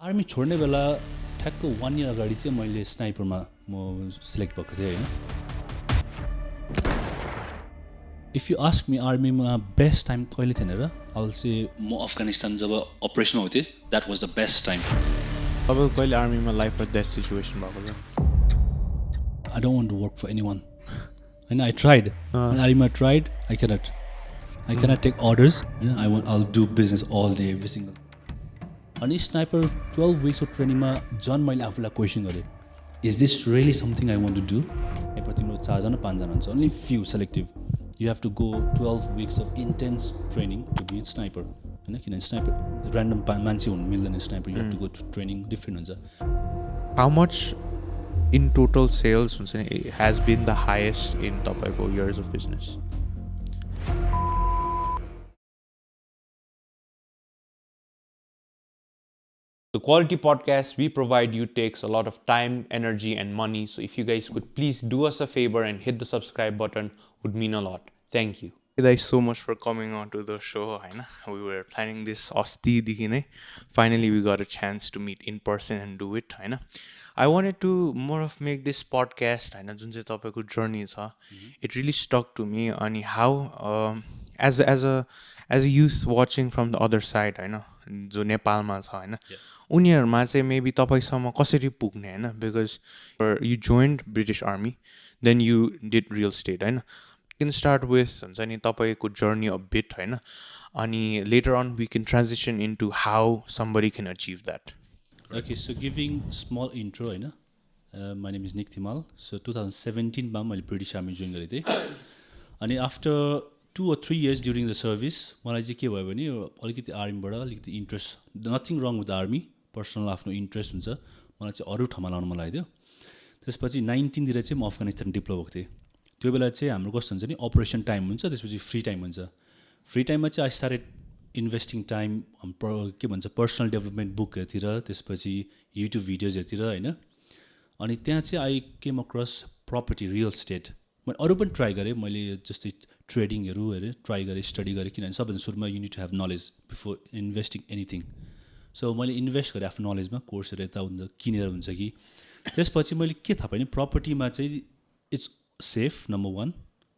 Army छोड्ने बेला ठ्याक्क 1 year अगाडि चाहिँ मैले स्नाइपरमा म सिलेक्ट भएको थिएँ हैन. इफ यु आस्क मी आर्मीमा बेस्ट टाइम कहिले थिएन र आई विल से म अफगानिस्तान जब अपरेसनमा हुन्थेँ that was the best time. अब कहिले आर्मीमा लाइफ अर डेथ सिचुएसन भएको छ? I don't want to work for anyone. हैन आई ट्राइड. आर्मीमा tried I can't take orders हैन. I will do business all day every single. अनि sniper 12 weeks of ट्रेनिङमा झन् मैले आफूलाई क्वेसन गरेँ, is this really something I want to do? Sniper तिम्रो 4जना 5जना हुन्छ, only few selective. You have to go 12 weeks of intense training to be sniper होइन. किनभने स्नाइपर ऱ्यान्डम मान्छे हुनु मिल्दैन. Sniper you have to go to training different हुन्छ. How much in total sales हुन्छ नि has been the highest in तपाईँको years of business? The quality podcast we provide you takes a lot of time, energy, and money. So if you guys could please do us a favor and hit the subscribe button, would mean a lot. Thank you. Thank you so much for coming on to the show. We were planning this asti dekhi nai. Finally, we got a chance to meet in person and do it. I wanted to more of make this podcast जुन चाहिँ तपाईको journey छ, it really stuck to me. अनि how as a youth watching from the other side जो नेपालमा छ हैन, उनीहरुमा चाहिँ मेबी तपाईसम्म कसरी पुग्ने हैन, because you joined British army then you did real estate हैन. कैन स्टार्ट विथ हुन्छ नि तपाईको जर्नी अ बिट हैन, अनि later on we can transition into how somebody can achieve that. Okay, so giving small intro हैन. My name is Nick Thimal. सो 2017 मा मैले ब्रिटिस आर्मी जोइन गरेको थिएँ. अनि after 2 or 3 years during the service मलाई चाहिँ के भयो भने अलिकति आर्मीबाट अलिकति interest, nothing wrong with army, personal आफ्नो इन्ट्रेस्ट हुन्छ. मलाई चाहिँ अरू ठाउँमा लाउनु मन लाग्यो. त्यसपछि 19 चाहिँ म अफगानिस्तान डिप्लो भएको थिएँ. त्यो बेला चाहिँ हाम्रो कस्तो हुन्छ नि, अपरेसन टाइम हुन्छ, त्यसपछि फ्री टाइम हुन्छ. फ्री टाइममा चाहिँ आई स्टार्टेड इन्भेस्टिङ टाइम के भन्छ पर्सनल डेभलपमेन्ट बुकहरूतिर, त्यसपछि युट्युब भिडियोजहरूतिर होइन. अनि त्यहाँ चाहिँ I came across property, real estate. मैले अरू पनि ट्राई गरेँ, मैले जस्तै ट्रेडिङहरू हेरेँ, ट्राई गरेँ, स्टडी गरेँ. किनभने सबैभन्दा सुरुमा you need to have knowledge before investing anything. So मैले इन्भेस्ट गरेँ आफ्नो नलेजमा, कोर्सहरू यता हुन्छ किनेर हुन्छ कि. त्यसपछि मैले के थाहा पाएँ, प्रपर्टीमा चाहिँ इट्स सेफ नम्बर 1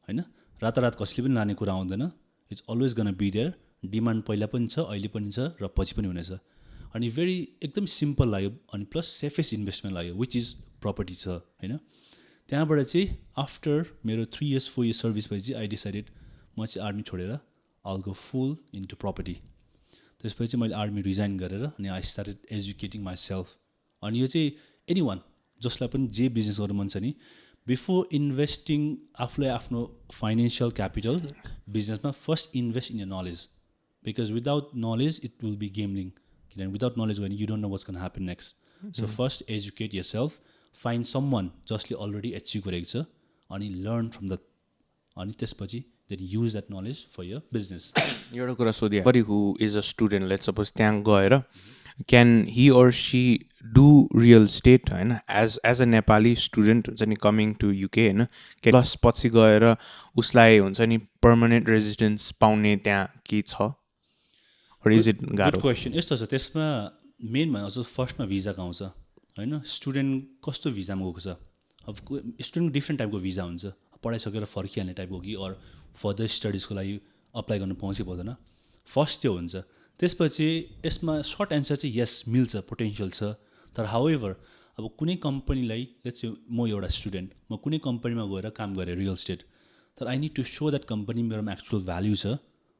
होइन. रातारात कसैले पनि लाने कुरा आउँदैन. It's always gonna be there. Demand पहिला पनि छ, अहिले पनि छ, र पछि पनि हुनेछ. अनि भेरी एकदम सिम्पल लाग्यो, अनि प्लस सेफेस्ट इन्भेस्टमेन्ट लाग्यो, विच इज प्रपर्टी छ होइन. त्यहाँबाट चाहिँ आफ्टर मेरो 3 years 4 years सर्भिस भएपछि आई डिसाइडेड म चाहिँ आर्मी छोडेर all go full into property. त्यसपछि मैले आर्मी रिजाइन गरेर अनि I started educating myself. अनि यो चाहिँ एनी वान जसलाई पनि जे बिजनेस गर्नु मन छ नि, बिफोर इन्भेस्टिङ आफूलाई आफ्नो फाइनेन्सियल क्यापिटल बिजनेसमा first invest in your knowledge. Because without knowledge it will be gambling. किनभने विदाउट नलेज भयो भने you don't know what's can happen next. So first educate yourself, find someone जसले already achieve गरेको छ, अनि learn from that. अनि त्यसपछि then use that knowledge for your business. एउटा कुरा सोधिए, body who is a student, let's suppose त्यहाँ गएर can Hee or she do real estate होइन, एज अ नेपाली स्टुडेन्ट हुन्छ नि कमिङ टु युके होइन, प्लस पछि गएर उसलाई हुन्छ नि पर्मानेन्ट रेजिडेन्स पाउने त्यहाँ के छ, or is it गाह्रो? क्वेसन. यस्तो छ, त्यसमा मेन भनेको फर्स्टमा भिजाको आउँछ होइन. स्टुडेन्ट कस्तो भिजामा गएको छ, अब स्टुडेन्ट डिफ्रेन्ट टाइपको भिजा हुन्छ, पढाइसकेर फर्किहाल्ने टाइपको कि अर फर्दर स्टडिजको लागि अप्लाई गर्नु पाउँछ कि पाउँदैन, फर्स्ट त्यो हुन्छ. त्यसपछि यसमा सर्ट एन्सर चाहिँ यस मिल्छ, पोटेन्सियल छ. तर हाउएभर अब कुनै कम्पनीलाई, लेट्स से म एउटा स्टुडेन्ट, म कुनै कम्पनीमा गएर काम गरेँ रियल स्टेट, तर I need to show that company मेरोमा एक्चुअल भ्याल्यु छ,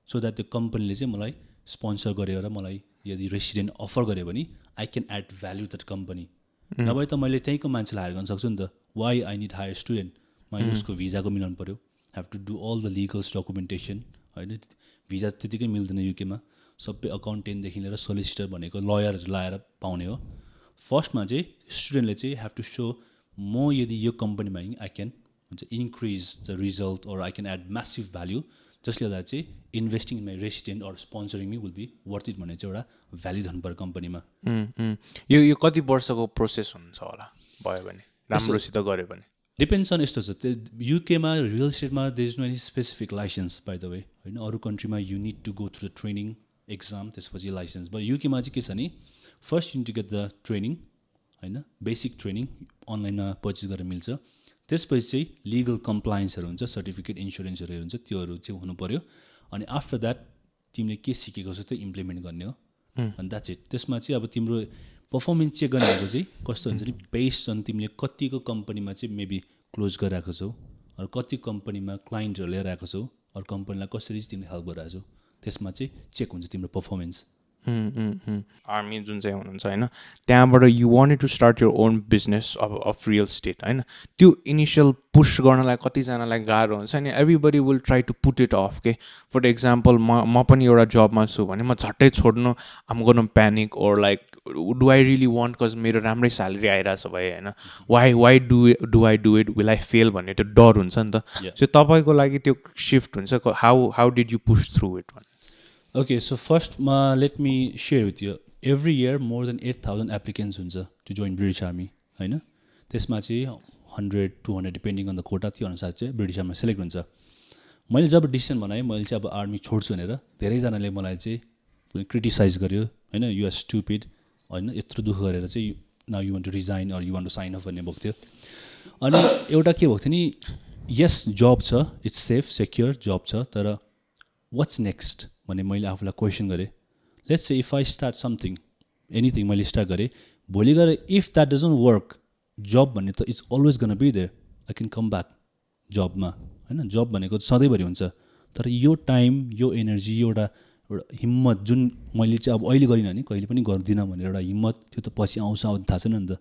सो द्याट त्यो कम्पनीले चाहिँ मलाई स्पोन्सर गरेर मलाई यदि रेसिडेन्ट अफर गर्यो भने I can add value that company. नभए त मैले त्यहीँको मान्छेलाई हायर गर्न सक्छु नि त. Why I need hire student, मैले उसको भिजाको मिलाउनु पऱ्यो, have to do all the legals documentation होइन. भिजा त्यतिकै मिल्दैन युकेमा, सबै अकाउन्टेन्टदेखि लिएर सोलिसिटर भनेको लयरहरू लाएर पाउने हो. फर्स्टमा चाहिँ स्टुडेन्टले चाहिँ हेभ टु सो म यदि यो कम्पनीमा आई क्यान हुन्छ increase the result, or I can add massive value, जसले गर्दा चाहिँ investing in my resident or sponsoring me will be worth it भन्ने चाहिँ एउटा भ्याल्यु धनु पऱ्यो कम्पनीमा. यो कति वर्षको प्रोसेस हुन्छ होला भयो भने, राम्रोसित गऱ्यो भने? Depends on. यस्तो छ, त्यो युकेमा रियल स्टेटमा there is no any specific license by the way होइन. अरू कन्ट्रीमा you need to go through the training exam, त्यसपछि लाइसेन्स. बट युकेमा चाहिँ के छ नि, first you need to get the training होइन, बेसिक ट्रेनिङ अनलाइनमा पर्चेस गरेर मिल्छ। त्यसपछि चाहिँ लिगल कम्प्लायन्सहरू हुन्छ, सर्टिफिकेट इन्सुरेन्सहरू हुन्छ, त्योहरू चाहिँ हुनु पऱ्यो। अनि आफ्टर द्याट तिमीले के सिकेको छ त्यो इम्प्लिमेन्ट गर्ने हो, अनि द्याट्स इट। त्यसमा चाहिँ अब तिम्रो पर्फर्मेन्स चेक गर्ने भनेको चाहिँ कस्तो हुन्छ नि, बेस्ड अन तिमीले कतिको कम्पनीमा चाहिँ मेबी क्लोज गरिरहेको छौ, अरू कति कम्पनीमा क्लाइन्टहरू लिएर आएको छौ, अरू कम्पनीलाई कसरी चाहिँ तिमीले हेल्प गरिरहेको छौ, त्यसमा चाहिँ चेक हुन्छ तिम्रो पर्फर्मेन्स। आर्मी जुन चाहिँ हुनुहुन्छ होइन, त्यहाँबाट you wanted to start your own business of real estate होइन, त्यो इनिसियल पुस गर्नलाई कतिजनालाई गाह्रो हुन्छ अनि everybody will try to put it off के। फर एक्जाम्पल म पनि एउटा जबमा छु भने म झट्टै छोड्नु I'm gonna panic or like do I really want, cause मेरो राम्रै स्यालेरी आइरहेछ भए होइन, why do I do it, will I fail भन्ने त्यो डर हुन्छ नि त। सो तपाईँको लागि त्यो सिफ्ट हुन्छ, how did you push through it? Okay, so first, let me share with you. Every year, more than 8,000 applicants हुन्छ to join British Army होइन। त्यसमा चाहिँ 100-200 डिपेन्डिङ अन द कोटा, त्यो अनुसार चाहिँ ब्रिटिस आर्मीमा सेलेक्ट हुन्छ। मैले जब डिसिसन बनाएँ मैले चाहिँ अब आर्मी छोड्छु भनेर, धेरैजनाले मलाई चाहिँ क्रिटिसाइज गर्यो होइन, यु आर स्टुपिड होइन, यत्रो दुःख गरेर चाहिँ now you want to resign or you want to sign off भन्ने भएको थियो। अनि एउटा के भएको थियो नि, यस जब छ, इट्स सेफ सेक्योर जब छ, तर वाट्स नेक्स्ट भने मैले आफूलाई क्वेसन गरेँ। Let's say if I start something anything मैले स्टार्ट गरेँ, भोलि गएर if that doesn't work, job भन्ने त it's always gonna be there, I can come back जबमा होइन। जब भनेको सधैँभरि हुन्छ, तर यो टाइम यो एनर्जी एउटा हिम्मत जुन मैले चाहिँ अब अहिले गरिनँ भने कहिले पनि गर्दिनँ भनेर एउटा हिम्मत, त्यो त पछि आउँछ थाहा छैन नि त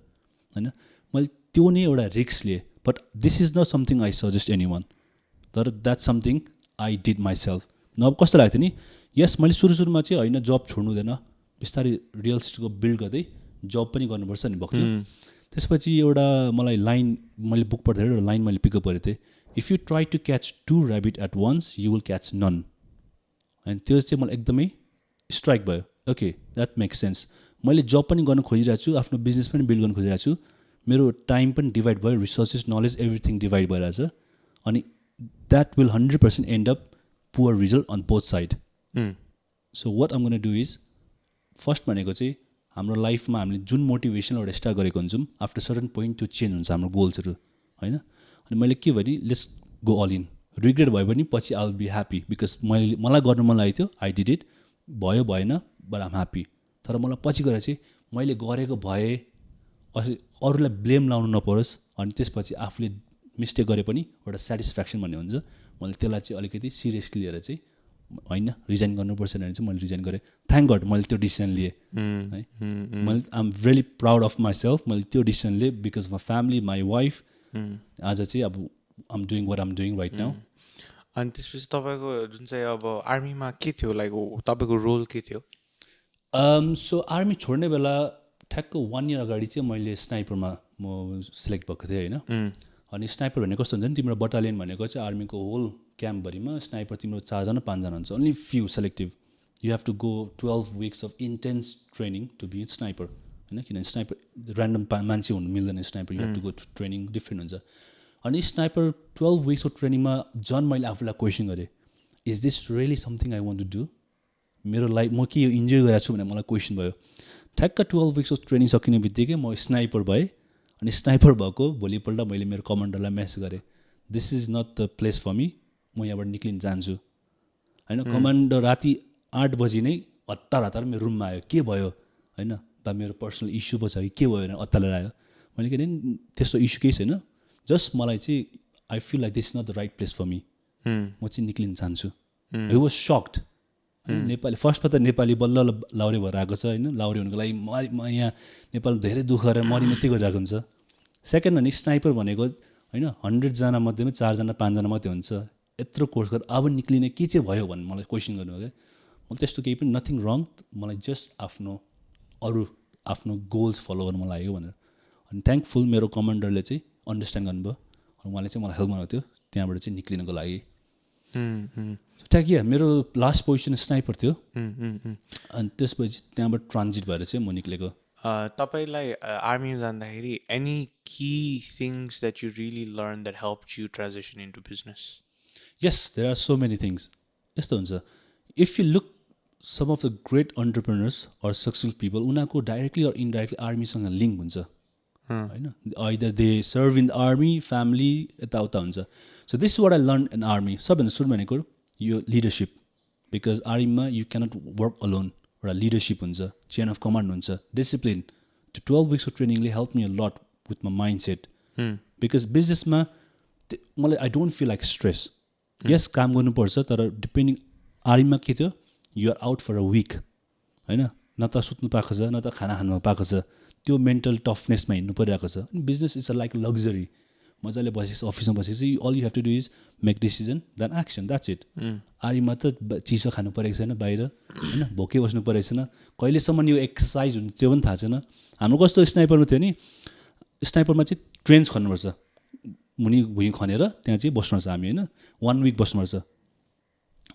होइन। मैले त्यो नै एउटा रिस्क लिएँ, but this is not something I suggest anyone, तर that's something I did myself. न अब कस्तो लाग्थ्यो नि, यस मैले सुरुमा चाहिँ होइन जब छोड्नु हुँदैन, बिस्तारै रियल इस्टेटको बिल्ड गर्दै जब पनि गर्नुपर्छ नि भएको थियो। त्यसपछि एउटा मलाई लाइन मैले बुक पढ्दा एउटा लाइन मैले पिकअप गरेको थिएँ, if you try to catch 2 rabbit at once you will catch none. अनि त्यो चाहिँ मलाई एकदमै स्ट्राइक भयो। Okay, that makes sense. मैले जब पनि गर्न खोजिरहेको छु, आफ्नो बिजनेस पनि बिल्ड गर्न खोजिरहेको छु, मेरो टाइम पनि डिभाइड भयो, रिसोर्सेस नलेज एभ्रिथिङ डिभाइड भइरहेछ, अनि that will 100% end up poor result on both side. So what I'm gonna do is, first भनेको चाहिँ हाम्रो लाइफमा हामीले जुन मोटिभेसनल एउटा स्टार्ट गरेको हुन्छौँ, आफ्टर सर्टन पोइन्ट त्यो चेन्ज हुन्छ हाम्रो गोल्सहरू होइन। अनि मैले के भने let's go all in, regret भयो भने पछि I will be happy, because मलाई गर्नु मन लागेको थियो, आई डिड इट, भयो भएन बट आम ह्याप्पी। तर मलाई पछि गएर चाहिँ मैले गरेको भए अरूलाई ब्लेम लाउनु नपरोस्, अनि त्यसपछि आफूले मिस्टेक गरे पनि एउटा सेटिस्फ्याक्सन भन्ने हुन्छ। मैले त्यसलाई चाहिँ अलिकति सिरियसली लिएर चाहिँ होइन रिजाइन गर्नुपर्छ भने चाहिँ मैले रिजाइन गरेँ। थ्याङ्क गड मैले त्यो डिसिसन लिएँ है। मैले I am really proud of myself, मैले त्यो डिसिसन लिएँ because of my family, my wife. आज चाहिँ अब I'm doing what I'm doing right now. अनि त्यसपछि तपाईँको जुन चाहिँ अब आर्मीमा के थियो, लाइक तपाईँको रोल के थियो? सो आर्मी छोड्ने बेला ठ्याक्क 1 इयर अगाडि चाहिँ मैले स्नाइपरमा म सेलेक्ट भएको थिएँ होइन। अनि स्नाइपर भनेको कस्तो हुन्छ नि, तिम्रो बटालियन भनेको चाहिँ आर्मीको होल क्याम्पभरिमा स्नाइपर तिम्रो 4-5जना हुन्छ, only few selective. You have to go 12 weeks of intense training to be sniper होइन, किनभने स्नाइपर ऱ्यान्डम मान्छे हुनु मिल्दैन, sniper you have to go training different हुन्छ। अनि स्नाइपर 12 weeks अफ ट्रेनिङमा झन् मैले आफूलाई क्वेसन गरेँ, is this really something I want to do, मेरो लाइफ म के यो इन्जोय गरेको छु भनेर मलाई क्वेसन भयो। ठ्याक्क 12 weeks अफ ट्रेनिङ सकिने बित्तिकै म स्नाइपर भएँ। अनि स्नाइपर भएको भोलिपल्ट मैले मेरो कमान्डरलाई मेसेज गरेँ, this is not the place for me, म यहाँबाट निक्लिन चाहन्छु होइन। कमान्डर राति 8 बजी नै हतार मेरो रुममा आयो, के भयो होइन, बा मेरो पर्सनल इस्यु पो छ कि के भयो भनेर हतार आयो। मैले के भने त्यस्तो इस्यु केही छैन, जस्ट मलाई चाहिँ I feel like this is not the right place for me, म चाहिँ निक्लिन चाहन्छु। He was sucked. नेपाली फर्स्टमा त नेपाली बल्ल लाउरे भएर आएको छ होइन, लाउरे हुनुको लागि म यहाँ नेपाल धेरै दुःख गरेर मरि मात्रै गरिरहेको हुन्छ। सेकेन्ड भने स्नाइपर भनेको होइन 100जना मध्येमा 4-5जना मात्रै हुन्छ, यत्रो कोर्स गरेर अब निक्लिने के चाहिँ भयो भन्ने मलाई क्वेसन गर्नु क्या। मलाई त्यस्तो केही पनि नथिङ रङ, मलाई जस्ट आफ्नो गोल्स फलो गर्नु मन लाग्यो भनेर। अनि थ्याङ्कफुल मेरो कमान्डरले चाहिँ अन्डरस्ट्यान्ड गर्नुभयो, अनि उहाँले चाहिँ मलाई हेल्प गर्नुभएको थियो त्यहाँबाट चाहिँ निक्लिनको लागि। ठ्याक्क मेरो लास्ट पोजिसन स्नाइपर थियो। अनि त्यसपछि त्यहाँबाट ट्रान्जिट भएर चाहिँ म निक्लेको। तपाईँलाई आर्मीमा जाँदाखेरि any key things that you really learn that help you transition into business? Yes, there are so many things. यस्तो हुन्छ, if you look some of the great entrepreneurs or successful people, उनीहरूको directly or indirectly आर्मीसँग लिङ्क हुन्छ होइन. Either they serve in the army, family, यताउता हुन्छ. So this is what I learned in army. सबभन्दा सुरु भनेको यो leadership. Because आर्मीमा you cannot work alone. एउटा leadership हुन्छ, chain of command हुन्छ, discipline. The 12 weeks of training helped me a lot with my mindset. Because businessमा मलाई I don't feel like stress. Yes, काम गर्नुपर्छ, तर depending आर्मीमा के थियो, you are out for a week होइन. न त सुत्नु पाएको छ, न त खाना खानु पाएको छ. त्यो मेन्टल टफनेसमा हिँड्नु परिरहेको छ. अनि बिजनेस इज लाइक लग्जरी. मजाले बसेपछि अफिसमा बसेपछि all you have to do is make decision then action, that's it. आर्मीमा त चिसो खानु परेको छैन बाहिर होइन, भोकै बस्नु परेको छैन. कहिलेसम्म यो एक्सर्साइज हुन्छ त्यो पनि थाहा छैन. हाम्रो कस्तो स्नाइपरमा थियो नि, स्नाइपरमा चाहिँ ट्रेन्च खन्नुपर्छ, मुनि भुइँ खनेर त्यहाँ चाहिँ बस्नुपर्छ हामी होइन. 1 week बस्नुपर्छ.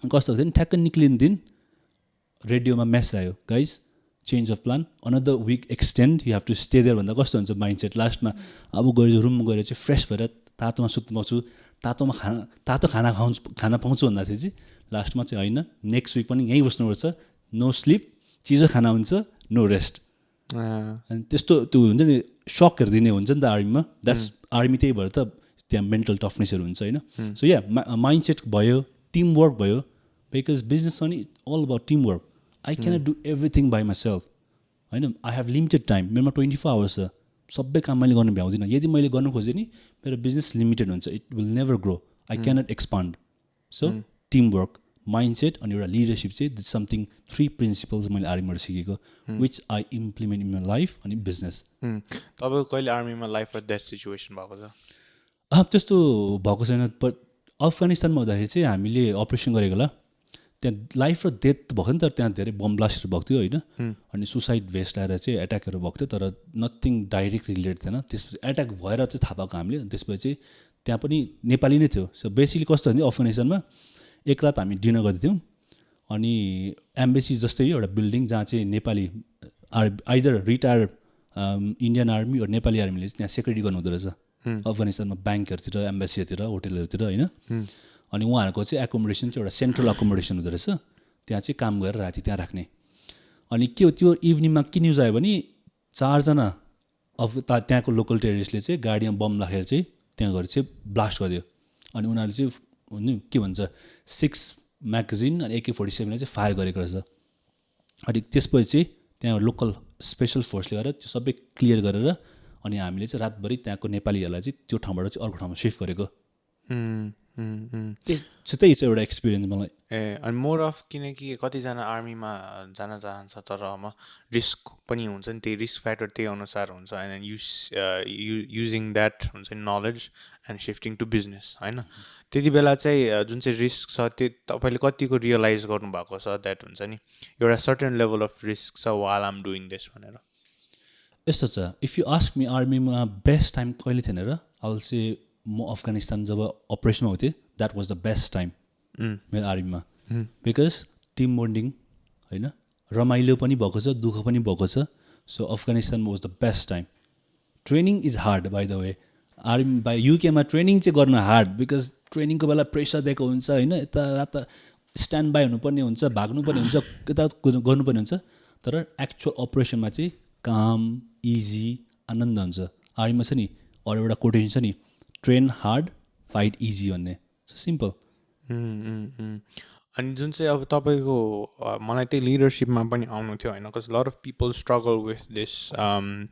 कस्तो थियो नि, ठ्याक्क निक्लिने दिन रेडियोमा मेसेज आयो, guys change of plan, another week extend, you have to stay there भन्दा कस्तो हुन्छ माइन्डसेट. लास्टमा अब गएर रुममा गएर चाहिँ फ्रेस भएर तातोमा सुत्नु पाउँछु, तातो खाना पाउँछु भन्दाखेरि चाहिँ लास्टमा चाहिँ होइन, नेक्स्ट विक पनि यहीँ बस्नुपर्छ, नो स्लिप, चिजो खाना हुन्छ, नो रेस्ट. अनि त्यस्तो त्यो हुन्छ नि, सकहरू दिने हुन्छ नि त आर्मीमा. That's army. त्यही भएर त त्यहाँ मेन्टल टफनेसहरू हुन्छ होइन. सो या माइन्डसेट भयो, टिमवर्क भयो. बिकज बिजनेस पनि all about teamwork. I cannot do everything by myself होइन. I have limited time. मेरोमा 24 hours छ, सबै काम मैले गर्नु भ्याउँदिनँ. यदि मैले गर्नु खोजेँ नि मेरो बिजनेस लिमिटेड हुन्छ, it will never grow. I cannot expand. So teamwork, mindset अनि एउटा लिडरसिप चाहिँ दिस समथिङ 3 प्रिन्सिपल्स मैले आर्मीबाट सिकेको, which I implement in my life अनि बिजनेस. तपाईँको कहिले आर्मीमा लाइफ अर डेथ सिचुएसन भएको छ? त्यस्तो भएको छैन. बट अफगानिस्तानमा हुँदाखेरि चाहिँ हामीले अपरेसन गरेको होला, त्यहाँ लाइफ र डेथ भएको नि त. त्यहाँ धेरै बम ब्लास्टहरू भएको थियो होइन. अनि सुसाइड भेस्ट आएर चाहिँ एट्याकहरू भएको थियो, तर नथिङ डाइरेक्ट रिलेटेड थिएन. त्यसपछि एट्याक भएर चाहिँ थाहा पाएको हामीले. त्यसपछि चाहिँ त्यहाँ पनि नेपाली नै थियो. सो बेसिकली कस्तो थियो अफगानिस्तानमा, एक रात हामी डिनर गर्दैथ्यौँ अनि एम्बेसी जस्तै एउटा बिल्डिङ जहाँ चाहिँ Nepali either retire Indian army र नेपाली आर्मीले चाहिँ त्यहाँ सेक्युरिटी गर्नु हुँदो रहेछ अफगानिस्तानमा, ब्याङ्कहरूतिर, एम्बेसीहरूतिर, होटेलहरूतिर होइन. अनि उहाँहरूको चाहिँ एकोमोडेसन चाहिँ एउटा सेन्ट्रल एकोमोडेसन हुँदो रहेछ, त्यहाँ चाहिँ काम गरेर राति त्यहाँ राख्ने. अनि के हो त्यो इभिनिङमा के न्युज आयो भने 4 जना त्यहाँको लोकल टेरिस्टले चाहिँ गाडीमा बम राखेर चाहिँ त्यहाँ गएर चाहिँ ब्लास्ट गरिदियो. अनि उनीहरूले चाहिँ के भन्छ 6 म्यागजिन अनि AK-47 चाहिँ फायर गरेको रहेछ. अनि त्यसपछि चाहिँ त्यहाँ लोकल स्पेसल फोर्सले गरेर त्यो सबै क्लियर गरेर अनि हामीले चाहिँ रातभरि त्यहाँको नेपालीहरूलाई चाहिँ त्यो ठाउँबाट चाहिँ अर्को ठाउँमा सिफ्ट गरेको. त्यही चाहिँ एउटा एक्सपिरियन्स मलाई. अनि मोर अफ किनकि कतिजना आर्मीमा जान चाहन्छ तर रिस्क पनि हुन्छ नि, त्यही रिस्क फ्याक्टर त्यही अनुसार हुन्छ. एन्ड युजिङ द्याट हुन्छ नि knowledge and shifting to business होइन. त्यति बेला चाहिँ जुन चाहिँ रिस्क छ त्यो तपाईँले कतिको रियलाइज गर्नुभएको छ द्याट हुन्छ नि एउटा सर्टेन लेभल अफ रिस्क छ वाल आम डुइङ दिस भनेर? यस्तो छ, इफ यु आस्क मी आर्मीमा बेस्ट टाइम कहिले थिएन र, आई विल से म अफगानिस्तान जब अपरेसनमा हुन्थेँ that was the best time मेरो आर्मीमा. बिकज टिम बोन्डिङ होइन, रमाइलो पनि भएको छ, दुःख पनि भएको छ. सो अफगानिस्तानमा was the best time. Training is hard by the way. Army by युकेमा ट्रेनिङ चाहिँ गर्न हार्ड, बिकज ट्रेनिङको बेला प्रेसर दिएको हुन्छ होइन, यता रात स्ट्यान्ड बाई हुनुपर्ने हुन्छ, भाग्नुपर्ने हुन्छ, यता गर्नुपर्ने हुन्छ. तर एक्चुअल अपरेसनमा चाहिँ काम, इजी, आनन्द हुन्छ. आर्मीमा छ नि अरू एउटा कोटेसन छ नि, ट्रेन हार्ड फाइट इजी भन्ने. So simple. अनि जुन चाहिँ अब तपाईँको मलाई त्यही लिडरसिपमा पनि आउनु थियो होइन, because lot of people struggle with this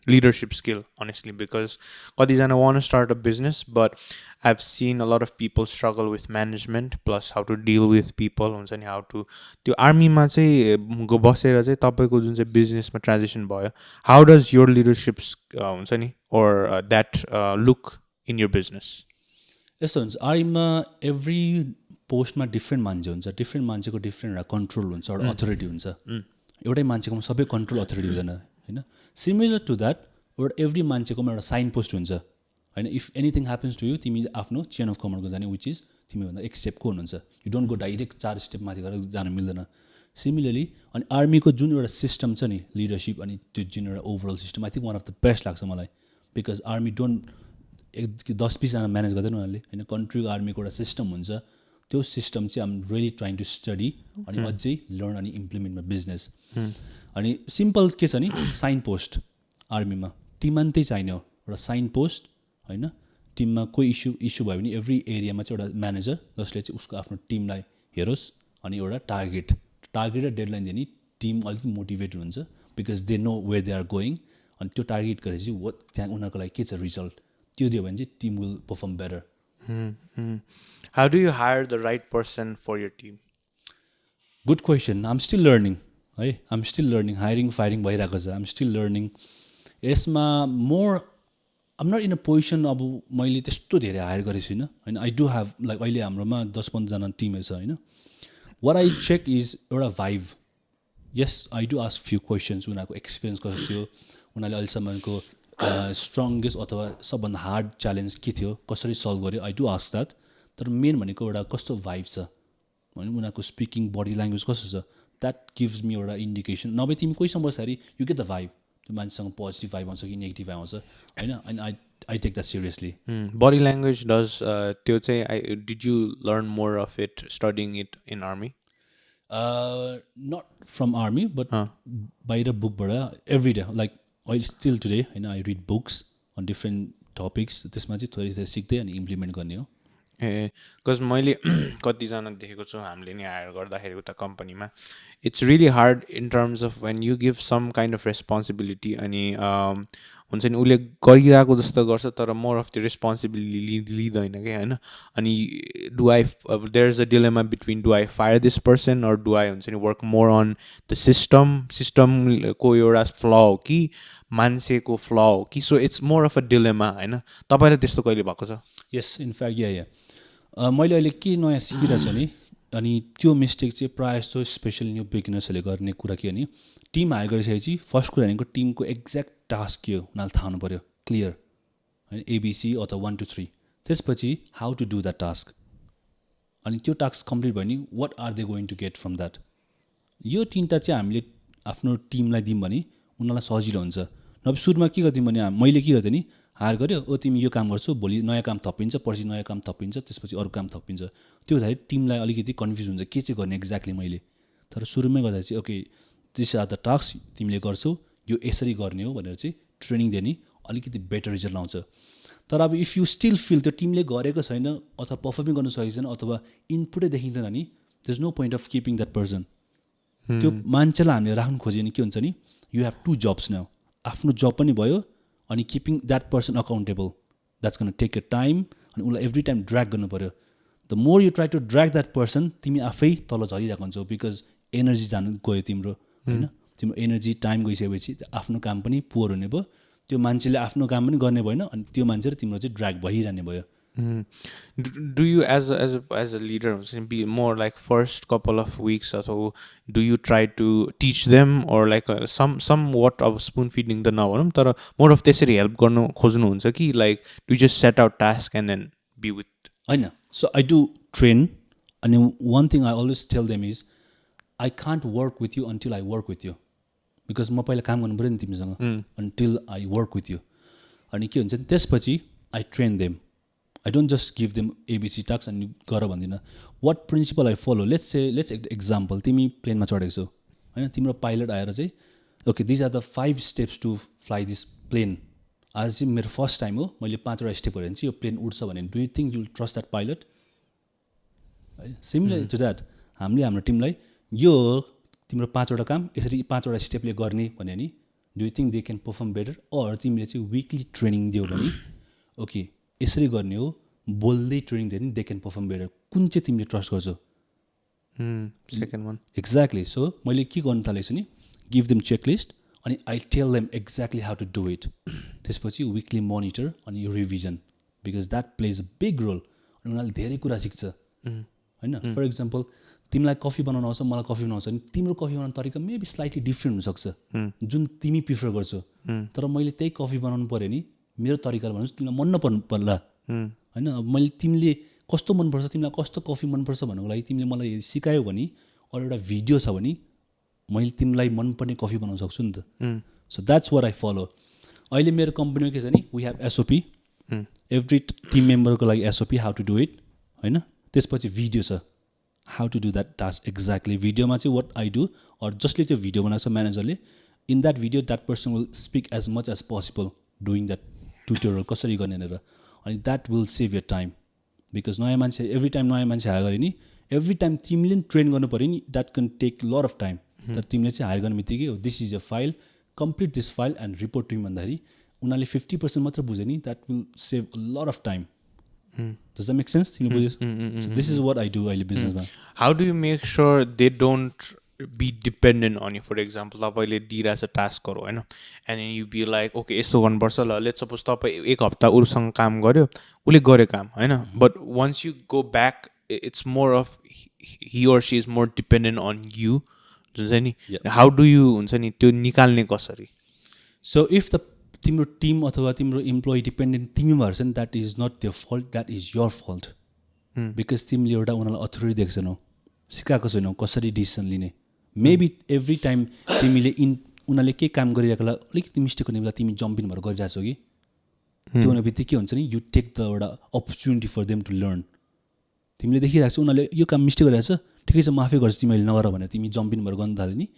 leadership skill honestly. Because कतिजना one start a business but I have seen a lot of people struggle with management plus how to deal with people हुन्छ नि, how to त्यो आर्मीमा चाहिँ बसेर चाहिँ तपाईँको जुन चाहिँ बिजनेसमा ट्रान्जेक्सन भयो, हाउ डज योर लिडरसिप हुन्छ नि or that look in your business? यस्तो हुन्छ, आर्मीमा एभ्री पोस्टमा डिफ्रेन्ट मान्छे हुन्छ, डिफ्रेन्ट मान्छेको डिफ्रेन्ट एउटा कन्ट्रोल हुन्छ, एउटा अथोरिटी हुन्छ. एउटै मान्छेकोमा सबै कन्ट्रोल अथोरिटी हुँदैन होइन. सिमिलर टु द्याट एउटा एभ्री मान्छेकोमा एउटा साइन पोस्ट हुन्छ होइन. If anything happens to you, तिमी आफ्नो चेन अफ कमान्डको जाने, विच इज तिमीभन्दा एक स्टेपको हुनुहुन्छ. You don't go direct 4 step माथि गएर जानु मिल्दैन. सिमिलरली अनि आर्मीको जुन एउटा सिस्टम छ नि लिडरसिप अनि त्यो जुन एउटा overall system, I think one of the best लाग्छ मलाई. बिकज आर्मी डोन्ट 10-20 जना म्यानेज गर्दैन उनीहरूले होइन. कन्ट्रीको आर्मीको एउटा सिस्टम हुन्छ, त्यो सिस्टम चाहिँ आम रियली ट्राइङ टु स्टडी अनि अझै लर्न अनि इम्प्लिमेन्टमा बिजनेस अनि सिम्पल के छ नि साइन पोस्ट आर्मीमा टिममा त्यही चाहिने हो एउटा साइन पोस्ट होइन टिममा कोही इस्यु भयो भने एभ्री एरियामा चाहिँ एउटा म्यानेजर जसले चाहिँ उसको आफ्नो टिमलाई हेरोस् अनि एउटा टार्गेट र डेडलाइन दिने टिम अलिकति मोटिभेट हुन्छ because they know where they are going अनि त्यो टार्गेट गरेपछि त्यहाँ उनीहरूको लागि के छ रिजल्ट त्यो दियो भने चाहिँ team will perform better How do you hire the right person for your team? Good question I'm still learning है I'm still learning hiring firing भइरहेको छ आम स्टिल लर्निङ यसमा more I'm not in a position अब मैले त्यस्तो धेरै higher गरेको छुइनँ होइन आई डु हेभ लाइक अहिले हाम्रोमा 10-15जना टिमै छ होइन वाट आई चेक इज एउटा vibe yes I do ask few questions उनीहरूको एक्सपिरियन्स कस्तो थियो उनीहरूले अहिलेसम्मको स्ट्रङ्गेस्ट अथवा सबभन्दा हार्ड च्यालेन्ज के थियो कसरी सल्भ गर्यो आई डु आस्क द्याट तर मेन भनेको एउटा कस्तो भाइब छ होइन उनीहरूको स्पिकिङ बडी ल्याङ्ग्वेज कस्तो छ द्याट गिभ्स मी एउटा इन्डिकेसन नभए तिमी कोहीसँग बस्दाखेरि यु गेट द भाइब त्यो मान्छेसँग पोजिटिभ भाइब आउँछ कि नेगेटिभ भाइब आउँछ होइन and I take that seriously Body language does त्यो चाहिँ did you learn more of it studying it in army? Not from army but बाहिर बुकबाट एभ्री डे लाइक अहिले स्टिल टुडे होइन I read books on different topics त्यसमा चाहिँ थोरै थोरै सिक्दै अनि इम्प्लिमेन्ट गर्ने हो बिकज मैले कतिजना देखेको छु हामीले नि हायर गर्दाखेरि उता कम्पनीमा it's really hard in terms of when you give some kind of responsibility अनि हुन्छ नि उसले गरिरहेको जस्तो गर्छ तर मोर अफ द रेस्पोन्सिबिलिटी लिँदैन कि होइन अनि do I there is a dilemma between do I fire this person or do I हुन्छ नि वर्क मोर अन द सिस्टमको एउटा फ्ल हो कि मान्छेको फ्ल हो कि so it's more of a dilemma होइन तपाईँलाई त्यस्तो कहिले भएको छ यस इनफ्याक्ट या मैले अहिले के नयाँ सिकिरहेको छु नि अनि त्यो मिस्टेक चाहिँ प्रायः जस्तो स्पेसल न्यू बिगिनर्सहरूले गर्ने कुरा के भने टिम हायर गरिसकेपछि फर्स्ट कुरा भनेको टिमको एक्ज्याक्ट टास्क के हो उनीहरूले थाहा हुनु पऱ्यो क्लियर होइन एबिसी अथवा 1 to 3 त्यसपछि how to do that task अनि त्यो टास्क कम्प्लिट भयो भने what are they going to get from that यो तिनवटा चाहिँ हामीले आफ्नो टिमलाई दियौँ भने उनीहरूलाई सजिलो हुन्छ नभए सुरुमा के गर्थ्यौँ भने मैले के गर्थेँ नि हायर गऱ्यो तिमी यो काम गर्छौ भोलि नयाँ काम थपिन्छ पर्सि नयाँ काम थपिन्छ त्यसपछि अरू काम थपिन्छ त्यो हुँदाखेरि टिमलाई अलिकति कन्फ्युज हुन्छ के चाहिँ गर्ने एक्ज्याक्टली मैले तर सुरुमै गर्दा चाहिँ okay this are the task तिमीले गर्छौ यो यसरी गर्ने हो भनेर चाहिँ ट्रेनिङ दिने अलिकति बेटर रिजल्ट आउँछ तर अब इफ यु स्टिल फिल त्यो टिमले गरेको छैन अथवा पर्फर्मिङ गर्नु सकेको छैन अथवा इनपुटै देखिँदैन नि there is no point of keeping that person त्यो मान्छेलाई हामीले राख्नु खोज्यो भने के हुन्छ नि यु हेभ 2 जब्स नाउ आफ्नो जब पनि भयो अनि keeping that person accountable that's gonna take a time अनि उसलाई एभ्री टाइम ड्र्याग गर्नु पऱ्यो the more you try to drag that person तिमी आफै तल झरिरहेको हुन्छौ बिकज एनर्जी जानु गयो तिम्रो होइन तिम्रो एनर्जी टाइम गइसकेपछि आफ्नो काम पनि पुवर हुने भयो त्यो मान्छेले आफ्नो काम पनि गर्ने भएन अनि त्यो मान्छे र तिम्रो चाहिँ ड्र्याग भइरहने भयो Do you as a leader be more like first couple of weeks or so do you try to teach them or like somewhat of spoon feeding the now तर more of त्यसरी help गर्नु खोज्नु हुन्छ कि like do you just set out task and then be with हैन so I do train and one thing I always tell them is I can't work with you until I work with you because म पहिला काम गर्नु पर्यो नि तिमीसँग until I work with you अनि के हुन्छ नि त्यसपछि I train them I don't just give them ABC tasks and गर भन्दिनँ what principle I follow let's example तिमी प्लेनमा चढेको छौ होइन तिम्रो पाइलट आएर चाहिँ okay these are the 5 steps to fly this plane आज चाहिँ मेरो फर्स्ट टाइम हो मैले 5वटा स्टेप गरेँ भने चाहिँ यो प्लेन उड्छ भने do you think you will trust that pilot है सिमिलर टु द्याट हामीले हाम्रो टिमलाई यो तिम्रो 5वटा काम यसरी 5वटा स्टेपले गर्ने भन्यो भने do you think they can perform better or तिमीले चाहिँ विकली ट्रेनिङ दियो भने ओके यसरी गर्ने हो बोल्दै ट्रेनिङ दियो भने दे क्यान पर्फर्म बेटर कुन चाहिँ तिमीले ट्रस्ट गर्छौ सेकेन्ड वान एक्ज्याक्टली सो मैले के गर्नु थालेको छु नि गिभ देम चेकलिस्ट अनि I tell them exactly how to do it त्यसपछि विकली मोनिटर अनि revision because that plays a big role अनि उनीहरूले धेरै कुरा सिक्छ होइन फर इक्जाम्पल तिमीलाई कफी बनाउनु आउँछ मलाई कफी बनाउँछ भने तिम्रो कफी बनाउने तरिका मेबी स्लाइटली डिफ्रेन्ट हुनसक्छ जुन तिमी प्रिफर गर्छौ तर मैले त्यही कफी बनाउनु पऱ्यो नि मेरो तरिकाले भन्नुहोस् तिमीलाई मन नपर्नु पर्ला होइन अब मैले तिमीले कस्तो मनपर्छ तिमीलाई कस्तो कफी मनपर्छ भन्नुको लागि तिमीले मलाई सिकायो भने अरू एउटा भिडियो छ भने मैले तिमीलाई मनपर्ने कफी बनाउन सक्छु नि त so that's what I follow अहिले मेरो कम्पनीमा के छ नि we have SOP every team मेम्बरको लागि SOP how to do it होइन त्यसपछि भिडियो छ how to do that task exactly भिडियोमा चाहिँ वाट आई डु अर जसले त्यो भिडियो बनाएको छ म्यानेजरले in that video that person will speak as much as possible doing that tutorial कसरी गर्ने भनेर अनि that will save your time because नयाँ मान्छे एभ्री टाइम नयाँ मान्छे हायर गरे नि एभ्री टाइम तिमीले नि ट्रेन गर्नु पऱ्यो नि that can take lot of time तर तिमीले चाहिँ हायर गर्ने बित्तिकै this is your file complete this file and report to भन्दाखेरि उनीहरूले 50% मात्र बुझ्यो नि that will save a lot of time Does that make sense? So this is what I do अहिले बिजनेसमा How do you make sure they don't be dependent on you? For example, तपाईँले दिइरहेछ टास्कहरू होइन and then you be like, okay, यस्तो गर्नुपर्छ ल let's suppose तपाईँ एक हप्ता उसँग काम गर्यो उसले गर्यो काम होइन but once you go back it's more of he or she is more dependent on you हुन्छ नि how do you हुन्छ नि त्यो निकाल्ने कसरी So if the तिम्रो टिम अथवा तिम्रो इम्प्लोइ डिपेन्डेन्ट तिमी भएर चाहिँ that is not their fault that is your fault because तिमीले एउटा उनीहरूलाई अथोरिटी दिएको छैनौ सिकाएको छैनौ कसरी डिसिसन लिने मेबी एभ्री टाइम तिमीले उनीहरूले केही काम गरिरहेकोलाई अलिकति मिस्टेक हुने बेला तिमी जम्पिङ भएर गरिरहेछौ कि त्यो हुने बित्तिकै के हुन्छ नि यु टेक द एउटा opportunity for them to learn तिमीले देखिरहेको छ उनीहरूले यो काम मिस्टेक गरिरहेको छ ठिकै छ म आफै गर्छु तिमीले नगर भनेर तिमी जम्पिङ भएर गर्नु थाल्यो नि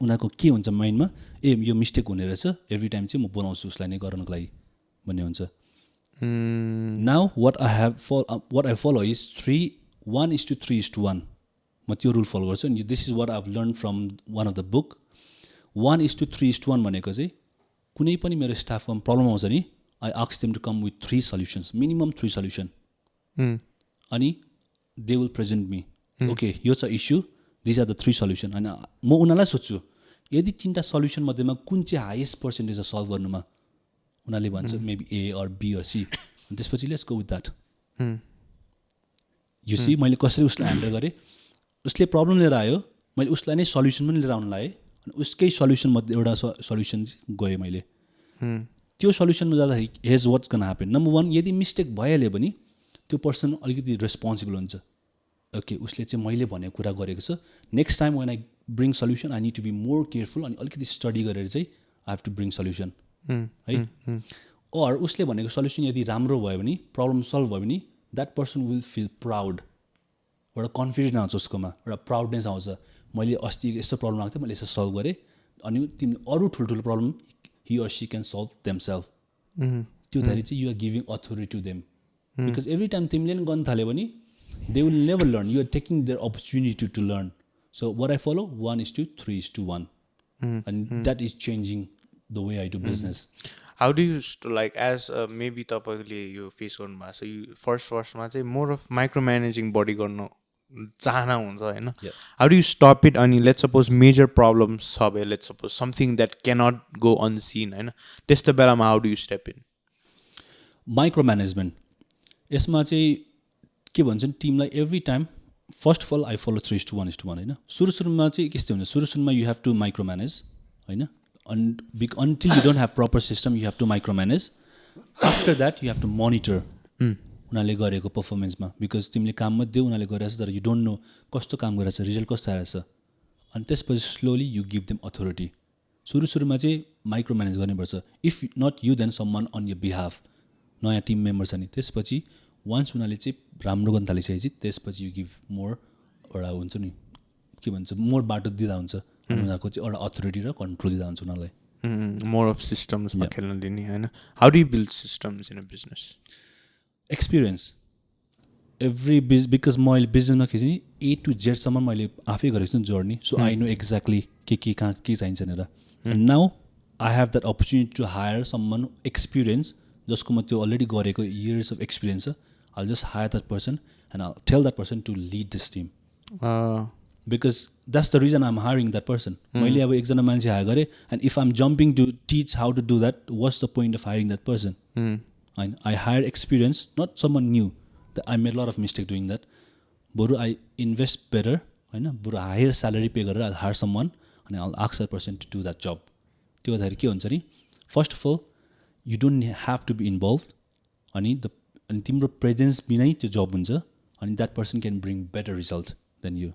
उनीहरूको के हुन्छ माइन्डमा ए यो मिस्टेक हुने रहेछ एभ्री टाइम चाहिँ म बोलाउँछु उसलाई नै गर्नको लागि भन्ने हुन्छ now what I follow is 1:3:1 म त्यो रुल फलो गर्छु अनि this is what I have learn from one of the book 1:3:1 भनेको चाहिँ कुनै पनि मेरो स्टाफको प्रब्लम आउँछ नि I ask them to come with 3 solutions minimum 3 solution अनि they will present me okay यो छ issue these are the 3 solution होइन म उनीहरूलाई सोध्छु यदि 3टा सल्युसन मध्येमा कुन चाहिँ हाइएस्ट पर्सेन्टेज छ सल्भ गर्नुमा उनीहरूले भन्छ maybe A or B or C अनि त्यसपछि let's go with that you see मैले कसरी उसलाई ह्यान्डल गरेँ उसले प्रब्लम लिएर आयो मैले उसलाई नै सल्युसन पनि लिएर आउनु लगाएँ अनि उसकै सल्युसन मध्ये एउटा सल्युसन गएँ मैले त्यो सल्युसनमा जाँदाखेरि has what's gonna happen number 1 यदि मिस्टेक भइहाल्यो भने त्यो पर्सन अलिकति रेस्पोन्सिबल हुन्छ ओके उसले चाहिँ मैले भनेको कुरा गरेको छ next time when I bring solution I need to be more careful अनि अलिकति स्टडी गरेर चाहिँ I have to bring solution है अर उसले भनेको सल्युसन यदि राम्रो भयो भने प्रब्लम सल्भ भयो भने that person will feel proud एउटा कन्फिडेन्स आउँछ उसकोमा एउटा प्राउडनेस आउँछ मैले अस्ति यस्तो प्रब्लम आएको थियो मैले यसो सल्भ गरेँ अनि तिमी अरू ठुल्ठुलो problem he or she can solve themselves त्यो धेरै चाहिँ you are giving authority to them because every time तिमीले पनि गर्नु थाल्यो भने they will never learn. You are taking their opportunity to learn. So what I follow 1:3:1 and that is changing the way I do business. How do you like as maybe तपाईले यो face गर्नु भएको छ you फर्स्टमा चाहिँ more of micromanaging body गर्नु चाहना हुन्छ हैन how do you stop it अनि let's suppose major problems छ भए let's suppose something that cannot go unseen हैन त्यस्तो बेलामा how do you step in micromanagement यसमा चाहिँ के भन्छन् टिमलाई every time first of all I follow 3:1:1 होइन सुरुमा चाहिँ कस्तो हुन्छ सुरुमा you have to micro manage होइन until you don't have proper system you have to micro manage after that you have to monitor उनीहरूले गरेको पर्फर्मेन्समा बिकज तिमीले काम मध्ये उनीहरूले गरिरहेछ तर यु डोन्ट नो कस्तो काम गरिरहेछ रिजल्ट कस्तो आइरहेछ अनि त्यसपछि slowly you give them authority सुरुमा चाहिँ माइक्रो म्यानेज गर्नुपर्छ if not you then someone on your behalf नयाँ टिम मेम्बर छ नि त्यसपछि वान्स उनीहरूले चाहिँ राम्रो गर्न थालिसकेपछि त्यसपछि यु गिभ मोर एउटा हुन्छ नि के भन्छ मोर बाटो दिँदा हुन्छ अनि उनीहरूको चाहिँ एउटा अथोरिटी र कन्ट्रोल दिँदा हुन्छ उनीहरूलाई मोर अफ सिस्टम्समा खेल्न दिने होइन how do you build systems in a business experience every because मैले बिजनेसमा के चाहिँ ए टु जेडसम्म मैले आफै गरेको छु नि journey so I know exactly के कहाँ के चाहिन्छ भनेर now I have that opportunity to hire someone experience जसको म त्यो अलरेडी गरेको इयर्स अफ एक्सपिरियन्स छ I'll just hire that person and I'll tell that person to lead this team. Because that's the reason I'm hiring that person. मैले अब एकजना मान्छे higher गरेँ and if I'm jumping to teach how to do that, what's the point of hiring that person? I hire experience, not someone new. I made a lot of mistake doing that. बरु I invest better, होइन बरु higher salary pay गरेर I'll hire someone and I'll ask that person to do that job. त्यो गर्दाखेरि के हुन्छ नि first of all, you don't have to be involved अनि तिम्रो प्रेजेन्स बिनै त्यो जब हुन्छ अनि that person can bring better result then you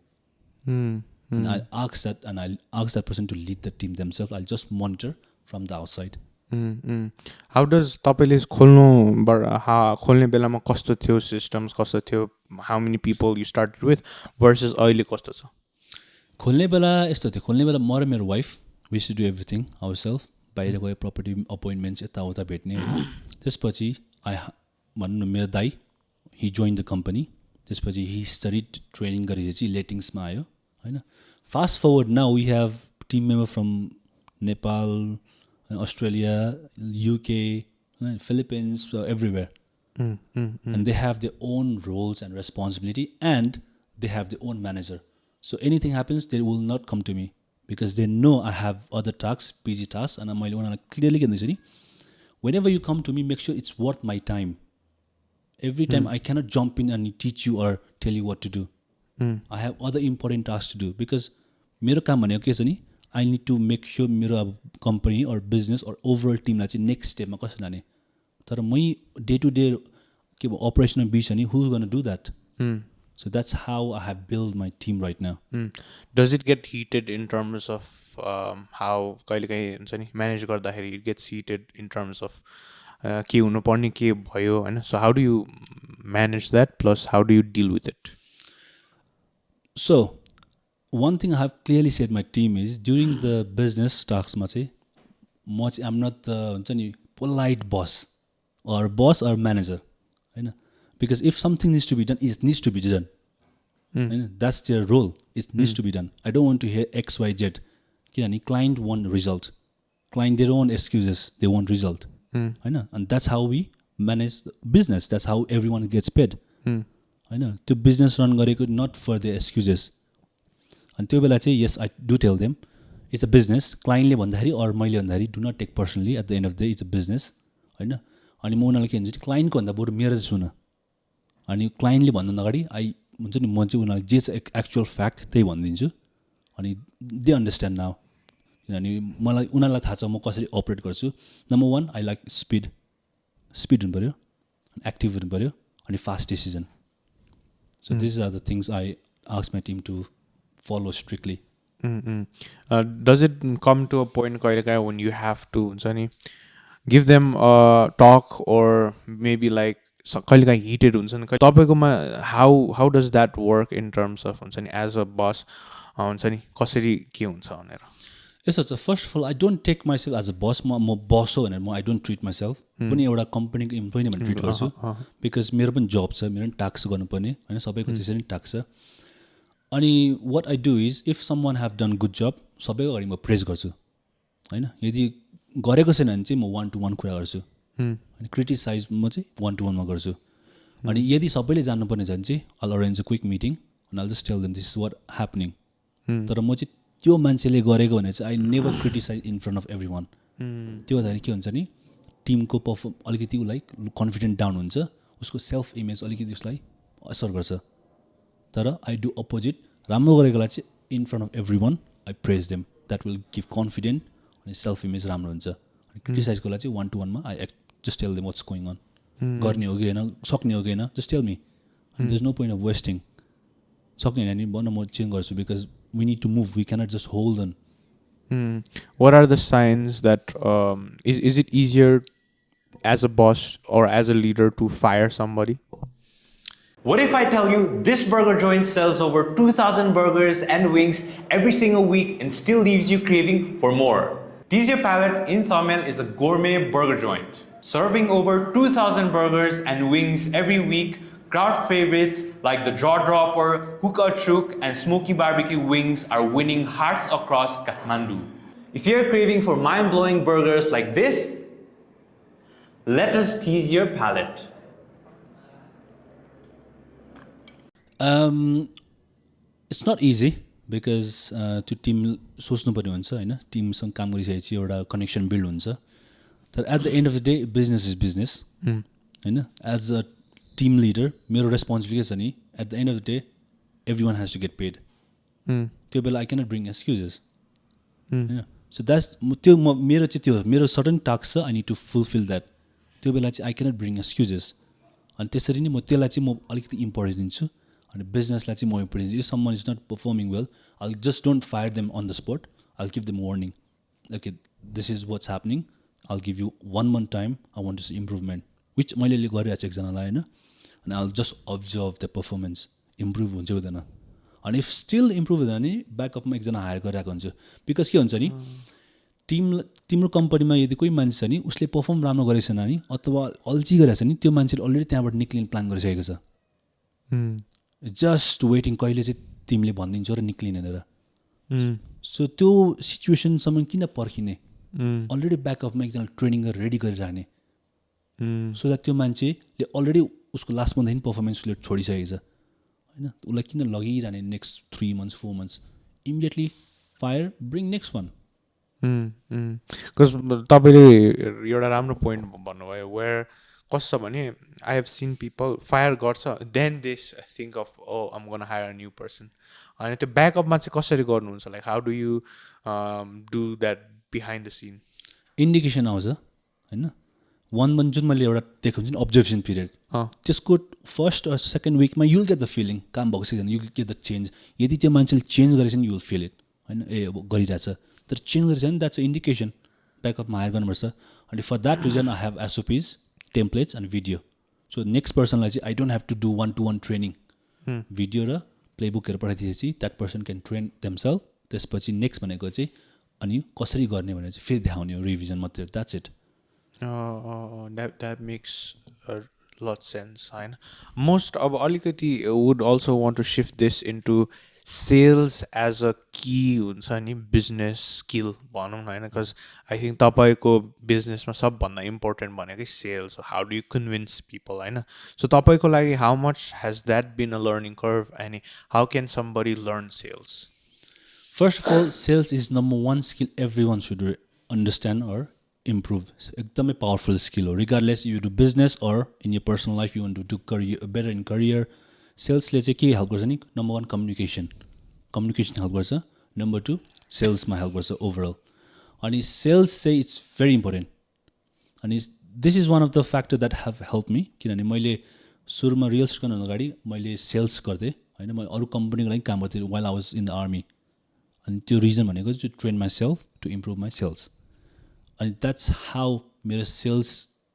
I ask that person to lead the team themselves I just monitor from the outside how does तपाईँले खोल्ने बेलामा कस्तो थियो सिस्टम्स कस्तो थियो how many people you started with versus अहिले कस्तो छ? खोल्ने बेला यस्तो थियो, खोल्ने बेला म र मेरो wife we to do everything our self, बाहिर गयो प्रपर्टी अपोइन्टमेन्ट्स यताउता भेट्ने होइन. त्यसपछि भनौँ न मेरो दाइ हि जोइन द कम्पनी. त्यसपछि हि स्टडिड ट्रेनिङ गरेपछि लेटिङ्समा आयो होइन. Fast forward now we have team member from Nepal, Australia, UK, Philippines, everywhere. And they have their own roles and responsibility, and they have their own manager. So anything happens, they will not come to me because they know I have other tasks, busy tasks, and I'm clearly whenever you come to me, make sure it's worth my time. Every time I cannot jump in and teach you or tell you what to do. I have other important tasks to do because मेरो काम भनेको के छ नि, I need to make sure मेरो अब company or business or overall team लाई चाहिँ next step मा कसरी लाने. तर मै डे टु डे के भयो अपरेसनल बिच छ नि, who's going to do that? So that's how I have built my team right now. Does it get heated in terms of how कहिले काहीँ हुन्छ नि म्यानेज गर्दाखेरि it gets heated in terms of के हुनुपर्ने के भयो होइन? So how do you manage that, plus how do you deal with it? So one thing I have clearly said my team is during the business tasks मा चाहिँ म चाहिँ I'm not the हुन्छ नि polite boss or manager होइन. Because if something needs to be done, it needs to be done. That's their role. It needs to be done. I don't want to hear X, Y, Z. किनभने client want result. Client, they don't want excuses. They want result. होइन. And that's how we manage business. That's how everyone gets paid. होइन. त्यो business run गरेको not for the excuses. अनि त्यो बेला चाहिँ yes, I do tell them it's a business. Clientले भन्दाखेरि or मैले भन्दाखेरि do not take personally. At the end of the day, it's a business. होइन. अनि म उनीहरूलाई के भन्छ क्लाइन्टको भन्दा बरु मेरो चाहिँ सुन. अनि क्लाइन्टले भन्दा अगाडि हुन्छ नि म चाहिँ उनीहरूलाई जे छ एक्चुअल फ्याक्ट त्यही भनिदिन्छु. अनि दे अन्डरस्ट्यान्ड नाउ. किनभने मलाई उनीहरूलाई थाहा छ म कसरी अपरेट गर्छु. Number one, I like speed हुनु पऱ्यो, एक्टिभ हुनु पऱ्यो, अनि fast decision. So these are the things I ask my team to follow strictly. Does it come to a point कहिले काहीँ when you have to हुन्छ नि give them a talk or maybe like कहिले काहीँ heated हुन्छ नि तपाईँकोमा how does that work in terms of हुन्छ नि as a boss हुन्छ नि कसरी के हुन्छ भनेर? यस्तो छ, first of all I don't take myself as a boss. म बस हो भनेर म आई डोन्ट ट्रिट माइसेल्फ पनि एउटा कम्पनीको इम्प्लोइ नै भनेर ट्रिट गर्छु. बिकज मेरो पनि जब छ, मेरो पनि टास्क गर्नुपर्ने होइन, सबैको त्यसरी नै टास्क छ. अनि what I do is if someone have done good जब सबैको अगाडि म प्रेज गर्छु होइन. यदि गरेको छैन भने चाहिँ म 1-to-1 कुरा गर्छु. अनि क्रिटिसाइज म चाहिँ 1-to-1 गर्छु. अनि यदि सबैले जान्नुपर्ने छ भने चाहिँ I'll arrange a quick meeting and I'll just tell them this is what happening. तर म चाहिँ त्यो मान्छेले गरेको भने चाहिँ I never criticise in front of everyone. त्यो भन्दाखेरि के हुन्छ नि टिमको पर्फर्म अलिकति उसलाई कन्फिडेन्ट डाउन हुन्छ, उसको सेल्फ इमेज अलिकति उसलाई असर गर्छ. तर आई डु अपोजिट, राम्रो गरेकोलाई चाहिँ in front of everyone I praise them. That will give confident अनि सेल्फ इमेज राम्रो हुन्छ. अनि क्रिटिसाइजकोलाई चाहिँ 1-to-1 I just tell them what's going on. गर्ने हो कि होइन, सक्ने हो कि होइन, just tell me. And there is no point of wasting. सक्ने होइन नि भन, म चेन्ज गर्छु. Because we need to move. We cannot just hold on. What are the signs that is it easier as a boss or as a leader to fire somebody? What if I tell you this burger joint sells over 2,000 burgers and wings every single week and still leaves you craving for more? Tease Your Palate in Thumbnail is a gourmet burger joint, serving over 2,000 burgers and wings every week. Crowd favorites like the Jaw Dropper, Hookah Chook, and Smoky Barbecue wings are winning hearts across Kathmandu. If you're craving for mind-blowing burgers like this, let us tease your palate. It's not easy because त्यो team सोच्नुपर्ने हुन्छ होइन. टिमसँग काम गरिसकेपछि एउटा connection build हुन्छ. तर at the end of the day business is business होइन. एज अ टिम लिडर मेरो रेस्पोन्सिबिलिटी छ नि, at the end of the day everyone has to get paid. त्यो बेला आई क्यानट ब्रिङ एक्सक्युजेस होइन. So that's त्यो मेरो चाहिँ त्यो मेरो सर्टन टास्क छ, I need to fulfil that. त्यो बेला चाहिँ आई क्यानट ब्रिङ एक्सक्युजेस. अनि त्यसरी नै म त्यसलाई चाहिँ म अलिकति इम्पोर्टेन्स दिन्छु. अनि बिजनेसलाई चाहिँ म इम्पोर्टेन्स दिन्छु. If someone is not performing well, I just don't fire them on the spot. I give them warning. Okay, this is what's happening. I give you 1 month time. I want to see improvement, which मैले गरिरहेको छु एकजनालाई होइन. अनि I will just observe the performance improve हुन्छ हुँदैन अनि if still improve हुँदैन भने ब्याकअपमा एकजना हायर गरिरहेको हुन्छ बिकज के हुन्छ नि तिम्रो कम्पनीमा यदि कोही मान्छे छ नि उसले पर्फर्म राम्रो गरेको छैन नि अथवा अल्छी गरेको छ नि त्यो मान्छेले अलरेडी त्यहाँबाट निक्लिने प्लान गरिसकेको छ जस्ट वेटिङ कहिले चाहिँ तिमीले भनिदिन्छौ र निक्लिने भनेर सो त्यो सिचुएसनसम्म किन पर्खिने अलरेडी ब्याकअपमा एकजना ट्रेनिङ गरेर रेडी गरिरहने सो द्याट त्यो मान्छेले अलरेडी उसको लास्ट मन्थदेखि पर्फर्मेन्स उसले छोडिसकेको छ होइन उसलाई किन लगिरहने next 3 months 4 months immediately fire bring next one because तपाईँले एउटा राम्रो पोइन्ट भन्नुभयो वेयर कस्तो छ भने I have seen people fire गर्छ then they think of oh I'm gonna hire a new person अनि त्यो ब्याकअपमा चाहिँ कसरी गर्नुहुन्छ like how do you do that behind the scene indication आउँछ होइन 1 month जुन मैले एउटा देखेको हुन्छ नि अब्जर्भेसन पिरियड त्यसको फर्स्ट सेकेन्ड विकमा युल गेट द फिलिङ काम भएको छैन युल गेट द चेन्ज यदि त्यो मान्छेले चेन्ज गरेछ नि युल फिल इट होइन ए अब गरिरहेछ तर चेन्ज गरेछ भने द्याट्स अ इन्डिकेसन ब्याकअपमा हायर गर्नुपर्छ अनि for that reason I have SOPs templates and video so next पर्सनलाई चाहिँ I don't have to do 1-to-1 training video र प्लेबुकहरू पठाइदिएपछि that person can train themselves त्यसपछि नेक्स्ट भनेको चाहिँ अनि कसरी गर्ने भनेर चाहिँ फेरि देखाउने हो रिभिजन मात्रै that's it that makes a lot sense होइन मोस्ट अब अलिकति would also want to shift this into sales as a key हुन्छ नि बिजनेस स्किल भनौँ न होइन बिकज आई थिङ्क तपाईँको बिजनेसमा सबभन्दा इम्पोर्टेन्ट भनेकै सेल्स हो how do you convince people होइन सो तपाईँको लागि how much has that been a learning curve अनि how can somebody learn sales first of all sales is number 1 skill everyone should understand or improve एकदमै powerful skill हो regardless you do business or in your personal life you want to do career better in career सेल्सले चाहिँ के help गर्छ नि number 1 communication help गर्छ number 2 सेल्समा help गर्छ overall अनि सेल्स चाहिँ इट्स भेरी इम्पोर्टेन्ट अनि this is one of the factor that have help me किनभने मैले सुरुमा रियल स्टेट गर्नु अगाडि मैले सेल्स गर्थेँ होइन मैले अरू कम्पनीको लागि काम गर्थेँ while I was in the army अनि त्यो रिजन भनेको to train myself to improve my sales अनि द्याट्स हाउ मेरो सेल्स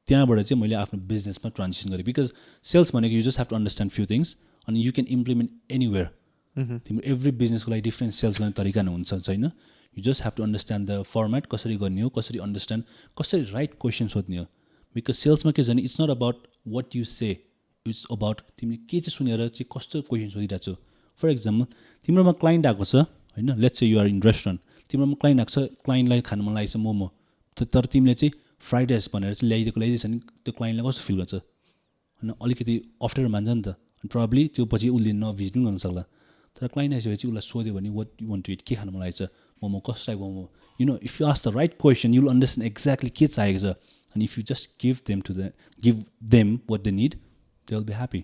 त्यहाँबाट चाहिँ मैले आफ्नो बिजनेसमा ट्रान्जिसन गरेँ बिकज सेल्स भनेको you just have to understand few things अनि यु क्यान इम्प्लिमेन्ट एनिवेयर तिम्रो एभ्री बिजनेसको लागि डिफ्रेन्ट सेल्स गर्ने तरिका हुन्छ छैन you just have to understand the format कसरी गर्ने हो कसरी अन्डरस्ट्यान्ड कसरी राइट क्वेसन सोध्ने हो बिकज सेल्समा के छ भने it's not about what you say it's about तिमीले के चाहिँ सुनेर चाहिँ कस्तो क्वेसन सोधिरहेको छौ फर इक्जाम्पल तिम्रोमा क्लाइन्ट आएको छ होइन let's say you are in restaurant तिम्रोमा क्लाइन्ट आएको छ क्लाइन्टलाई खानु मन लागेको छ मोमो तर तिमीले चाहिँ फ्राइड राइस भनेर चाहिँ ल्याइदिएछ नि त्यो क्लाइन्टलाई कस्तो फिल गर्छ होइन अलिकति अप्ठ्यारो मान्छ नि त प्रब्ली त्यो पछि उसले नभिजिट पनि गर्न सक्ला तर क्लाइन्ट आइसकेपछि उसलाई सोध्यो भने what you want to eat के खानु मन लागेको छ मोमो कस्तो type momo you know if you ask the right question you will understand exactly के चाहिएको छ अनि if you just give them what they need they will be happy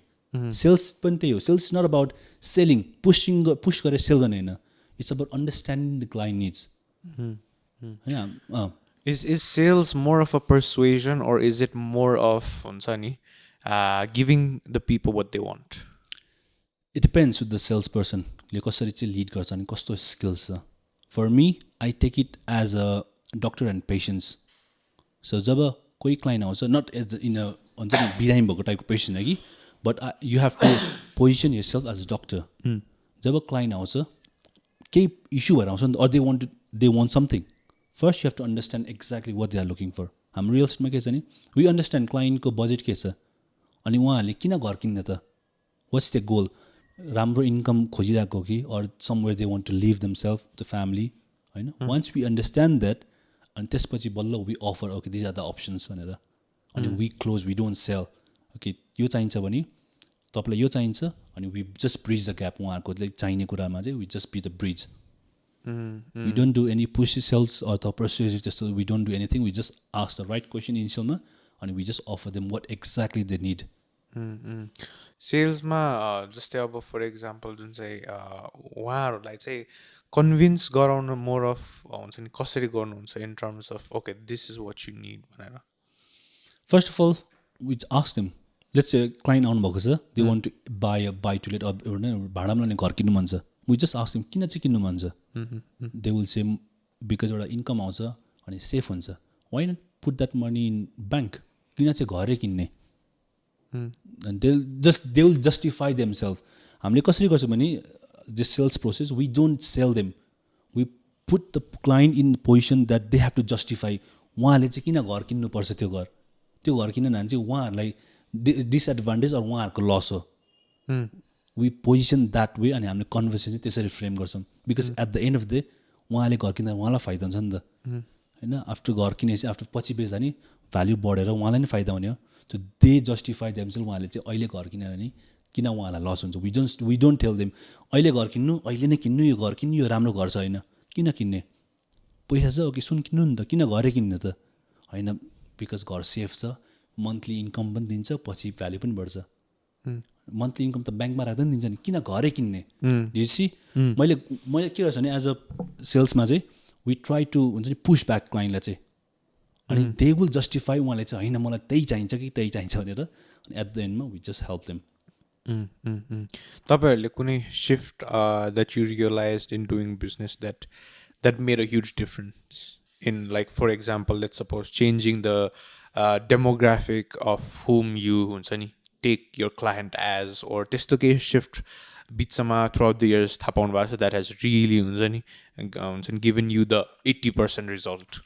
sales पनि त्यही हो sales is not about selling push गरेर sell गर्ने होइन it's about understanding the client needs होइन Is sales more of a persuasion or is it more of giving the people what they want? It depends with the salesperson. ले कसरी चाहिँ lead गर्छ अनि कस्तो स्किल्स छ for me I take it as a doctor and patience so जब कोही client आउँछ नट एज इन अ हुन्छ नि बिरामी भएको टाइपको पेसेन्ट है कि but you have to position yourself as a doctor जब क्लाइन्ट आउँछ केही इस्यु भएर आउँछ नि or they want something first you have to understand exactly what they are looking for हाम्रो रियल स्टेटमा के छ नि वी अन्डरस्ट्यान्ड क्लाइन्टको बजेट के छ अनि उहाँहरूले किन घर किन्ने त वाट्स द गोल राम्रो इन्कम खोजिरहेको कि or somewhere they want to live themselves the family होइन वान्स वी अन्डरस्ट्यान्ड द्याट अनि त्यसपछि बल्ल we offer okay these are the options भनेर अनि we close we don't sell okay यो चाहिन्छ भने तपाईँलाई यो चाहिन्छ अनि we just bridge the gap उहाँहरूको चाहिने कुरामा चाहिँ we just be the bridge we don't do any pushy sales or the persuasive just we don't do anything we just ask the right question initially and we just offer them what exactly they need sales ma जस्तै अब for example जुन चाहिँ उहाँहरूलाई चाहिँ convince गराउनु more of हुन्छ नि कसरी गर्नुहुन्छ in terms of okay this is what you need भनेर first of all we ask them let's say client आउनुभएको छ they want to buy to let भाडामा लाने घर किन्नु मन छ वी जस्ट आस्क देम किन चाहिँ किन्नु मन छ दे विल से बिकज एउटा इन्कम आउँछ अनि सेफ हुन्छ why not put that money in bank किन चाहिँ घरै किन्ने And they will justify themselves. हामीले कसरी गर्छौँ भने this sales process, we don't sell them. We put the client in position that they have to justify. उहाँहरूले चाहिँ किन घर किन्नुपर्छ त्यो घर किन्न भने चाहिँ उहाँहरूलाई डिसएडभान्टेज अर उहाँहरूको लस हो. We position that way अनि हामीले कन्भर्सेसन त्यसरी फ्रेम गर्छौँ. Because at the end of the day उहाँले घर किन्दा उहाँलाई फाइदा हुन्छ नि त होइन. आफ्टर घर किनेपछि आफ्टर पछि बेच्दा नि भ्याल्यु बढेर उहाँलाई नि फाइदा हुने हो. So they justify themselves. उहाँले चाहिँ अहिले घर किनेर नि किन उहाँलाई लस हुन्छ. वी डोन्ट टेल देम अहिले घर किन्नु, अहिले नै किन्नु, यो घर किन्नु, यो राम्रो घर छ होइन. किन किन्ने, पैसा छ ओके सुन किन्नु नि त, किन घरै किन्नु त होइन. बिकज घर सेफ छ, मन्थली इन्कम पनि दिन्छ, पछि भ्याल्यु पनि बढ्छ. मन्थली इन्कम त ब्याङ्कमा राख्दा पनि दिन्छ नि, किन घरै किन्ने. दिसी मैले के गर्छु भने एज अ सेल्समा चाहिँ वी ट्राई टु हुन्छ नि पुस ब्याक क्लाइन्टलाई चाहिँ. अनि दे विल जस्टिफाई. उहाँले चाहिँ होइन मलाई त्यही चाहिन्छ कि त्यही चाहिन्छ भनेर. अनि एट द एन्डमा वी जस्ट हेल्प देम. तपाईँहरूले कुनै shift that you realized in doing business that made a huge difference in like for example let's suppose changing the demographic of whom you हुन्छ नि take your client age or त्यस्तो केही shift बिचमा through out the years थाहा पाउनु भएको छ that has really हुन्छ नि given you the 80% result.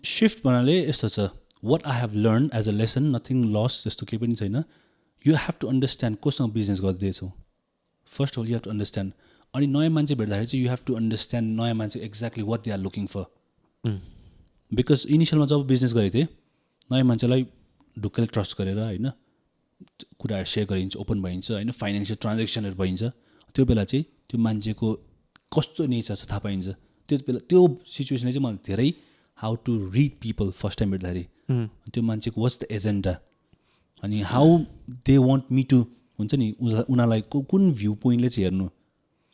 Shift भन्नाले यस्तो छ, what I have learn as a lesson, nothing loss त्यस्तो केही पनि छैन. यु हेभ टु अन्डरस्ट्यान्ड कोसँग बिजनेस गर्दैछौ. First of all you have to understand. अनि नयाँ मान्छे भेट्दाखेरि चाहिँ यु हेभ टु अन्डरस्ट्यान्ड नयाँ मान्छे exactly what they are looking for. Because इनिसियलमा जब बिजनेस गरेको थिएँ नयाँ मान्छेलाई ढुक्कैले ट्रस्ट गरेर होइन कुराहरू सेयर गरिन्छ, ओपन भइन्छ होइन, फाइनेन्सियल ट्रान्जेक्सनहरू भइन्छ. त्यो बेला चाहिँ त्यो मान्छेको कस्तो नेचर छ थाहा पाइन्छ. त्यो बेला त्यो सिचुएसनले चाहिँ मलाई धेरै how to read people first time भेट्दाखेरि. त्यो मान्छेको वाट्स द एजेन्डा अनि how they want me to हुन्छ नि उनीहरूलाई कुन भ्यू पोइन्टले चाहिँ हेर्नु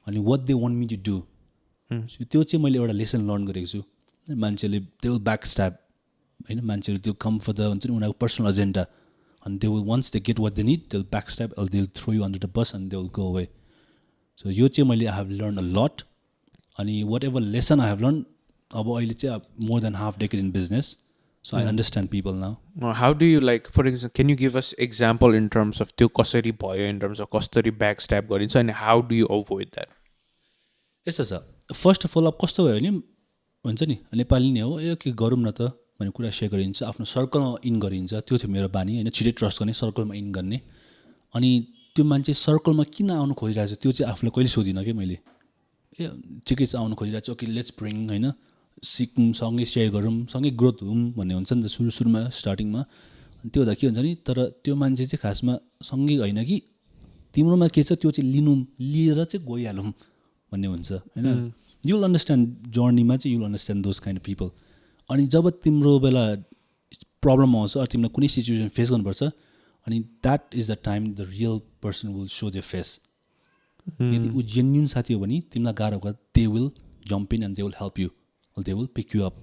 अनि what they want me to do. त्यो चाहिँ मैले एउटा लेसन लर्न गरेको छु. मान्छेले दे विल ब्याक स्ट्याप होइन, मान्छेहरू त्यो कम फर द हुन्छ नि उनीहरूको पर्सनल एजेन्डा अनि they will once they get what they need they will back stab or they will throw you under the bus and they will go away. So यो चाहिँ मैले I have learn a lot. अनि whatever lesson I have learn अब अहिले चाहिँ more than half decade in business. So I understand people now. How do you like, for example, can you give us example in terms of त्यो कसरी भयो, in terms of कसरी backstab गरिन्छ and how do you avoid that? यस्तो छ, first of all अब कस्तो भयो भने हुन्छ नि नेपाली नै हो, ए के गरौँ न त भन्ने कुरा सेयर गरिन्छ, आफ्नो सर्कलमा इन गरिन्छ. त्यो थियो मेरो बानी होइन, छिटै ट्रस्ट गर्ने, सर्कलमा इन गर्ने. अनि त्यो मान्छे सर्कलमा किन आउनु खोजिरहेको छ त्यो चाहिँ आफूलाई कहिले सोधिनँ कि मैले. ए ठिकै छ आउनु खोजिरहेको छ, ओके लेट्स ब्रिङ होइन, सिकौँ सँगै सेयर गरौँ, सँगै ग्रोथ हौँ भन्ने हुन्छ नि त सुरुमा स्टार्टिङमा. अनि त्यो हुँदा के हुन्छ नि, तर त्यो मान्छे चाहिँ खासमा सँगै होइन कि तिम्रोमा के छ त्यो चाहिँ लिएर चाहिँ गइहालौँ भन्ने हुन्छ होइन. यु विल अन्डरस्ट्यान्ड जर्नीमा चाहिँ you will understand those kind of people. अनि जब तिम्रो बेला प्रब्लम आउँछ अरू तिमीलाई कुनै सिचुएसन फेस गर्नुपर्छ अनि that is the time the real person will so their face. यदि ऊ जेन्युन साथी हो भने तिमीलाई गाह्रो गर्दा they will jump in and they will help you. They will pick you up.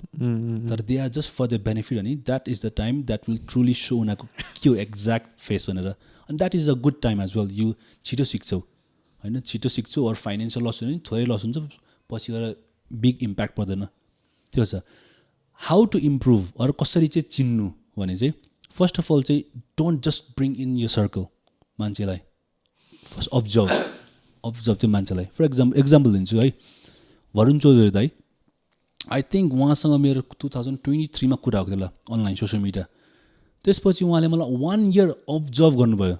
तर they are just for their benefit अनि that is the time that will truly show उनीहरूको के हो exact face भनेर. and that is a good time as well. You छिटो सिक्छौ होइन, छिटो सिक्छौ अरू फाइनेन्सियल लस हुन्छ थोरै लस हुन्छ पछि गएर बिग इम्प्याक्ट पर्दैन. त्यो छ. हाउ टु इम्प्रुभ अरू कसरी चाहिँ चिन्नु भने चाहिँ फर्स्ट अफ अल चाहिँ डोन्ट जस्ट ब्रिङ इन यो सर्कल मान्छेलाई. फर्स्ट अब्जर्भ चाहिँ मान्छेलाई. फर एक्जाम्पल दिन्छु है, वरुण चौधरी दाइ आई थिङ्क उहाँसँग मेरो 2023मा कुरा भएको थियो होला अनलाइन सोसियल मिडिया. त्यसपछि उहाँले मलाई 1 year अब्जर्भ गर्नुभयो.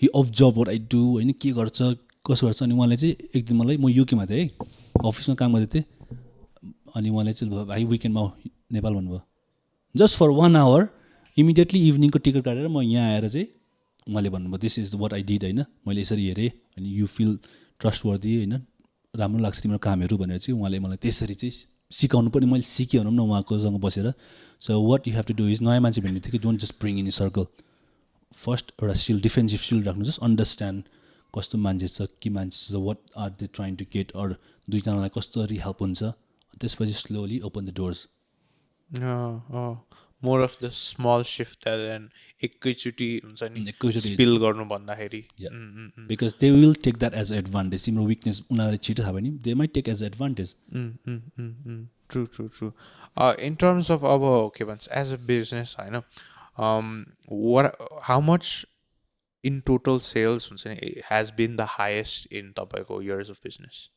He observe what I do होइन, के गर्छ कसो गर्छ. अनि उहाँले चाहिँ एक दिन मलाई, म युकेमा थिएँ है, अफिसमा काम गर्दै थिएँ. अनि उहाँले चाहिँ भाइ विकेन्डमा नेपाल भन्नुभयो. जस्ट फर 1 hour इमिडिएटली इभिनिङको टिकट काटेर म यहाँ आएर चाहिँ उहाँले भन्नुभयो this is what I did होइन, मैले यसरी हेरेँ अनि यु फिल ट्रस्ट वर्दी होइन, राम्रो लाग्छ तिम्रो कामहरू भनेर चाहिँ उहाँले मलाई त्यसरी चाहिँ सिकाउनु पनि मैले सिकेँ भनौँ न उहाँकोसँग बसेर. So what you have to do is नयाँ मान्छे भन्ने बित्तिकै don't just bring in circle. First एउटा सिल्ड डिफेन्सिभ सिल्ड राख्नु, जस्ट अन्डरस्ट्यान्ड कस्तो मान्छे छ, के मान्छे छ, what are they trying to get or दुईजनालाई कसरी हेल्प हुन्छ. त्यसपछि slowly open the doors. More of the small shift then एकैचोटि हुन्छ नि स्पिल गर्नु भन्दाखेरि. Because they will take that as advantage. तिम्रो विकनेस उनीहरूले छिटो थाहा भयो भने they might take as advantage. True. In terms of अब के भन्छ एज अ बिजनेस होइन, How much in total sales has been the highest in तपाईँको years of business?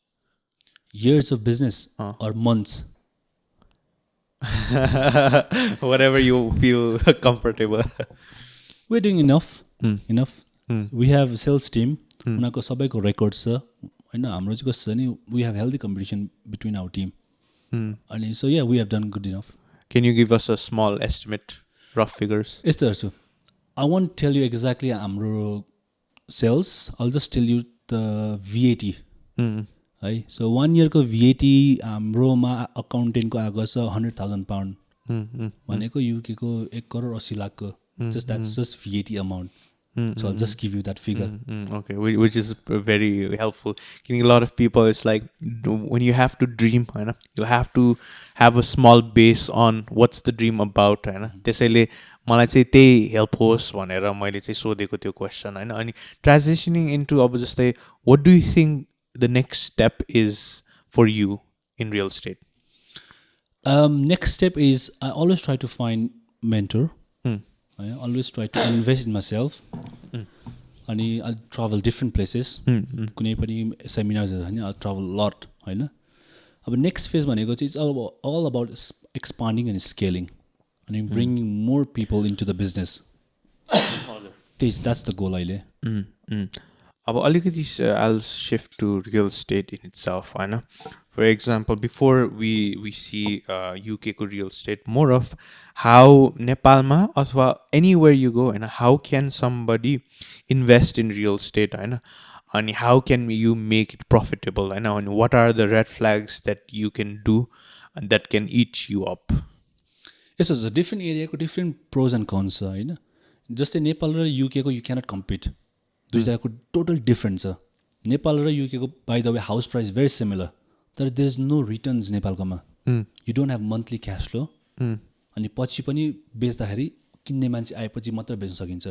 Years of business or months? Whatever you feel comfortable. We're doing enough. We have sales team. उनीहरूको सबैको records छ हैन. हाम्रो चाहिँ कस्तो छ नि, we have healthy competition between our team. अनि so yeah, we have done good enough. Can you give us a small estimate, rough figures? यस्तो हेर्छु. I won't tell you exactly हाम्रो sales. I'll just tell you the VAT. है. So 1 year को VAT हाम्रोमा अकाउन्टेन्टको आएको छ 100,000 pound. भनेको UK को 1,80,00,000 को. That's just VAT amount. So I'll just give you that figure. Okay, which is very helpful. A lot of people, it's like when you have to dream, you'll have to have a small base on what's the dream about. त्यसैले मलाई चाहिँ त्यही help होस् भनेर मैले चाहिँ सोधेको त्यो क्वेसन हैन. अनि ट्रान्जिसनिङ इन्टु अब जस्तै what do you think the next step is for you in real estate? Next step is I always try to find mentor. I always try to invest in myself. अनि I'll travel different places. कुनै पनि seminars हैन, I'll travel a lot हैन. अब next phase भनेको चाहिँ it's all about expanding and scaling and bringing more people into the business. That's the goal अहिले. अब अलिकति I'll shift to real estate in itself, हैन. For example, before we see UK को real estate, more of how Nepalमा अथवा anywhere you go, and how can somebody invest in real estate, हैन. And how can you make it profitable, हैन. And what are the red flags that you can do and that can eat you up? Yes, it's a different area को different pros and cons छ हैन. जस्तै नेपाल र UK को you cannot compete. दुईटाको total difference छ. नेपाल र UK को by the way house price very similar. There's no returns नेपालकोमा. You don't have monthly cash flow. अनि पछि पनि बेच्दाखेरि किन्ने मान्छे आएपछि मात्र बेच्न सकिन्छ.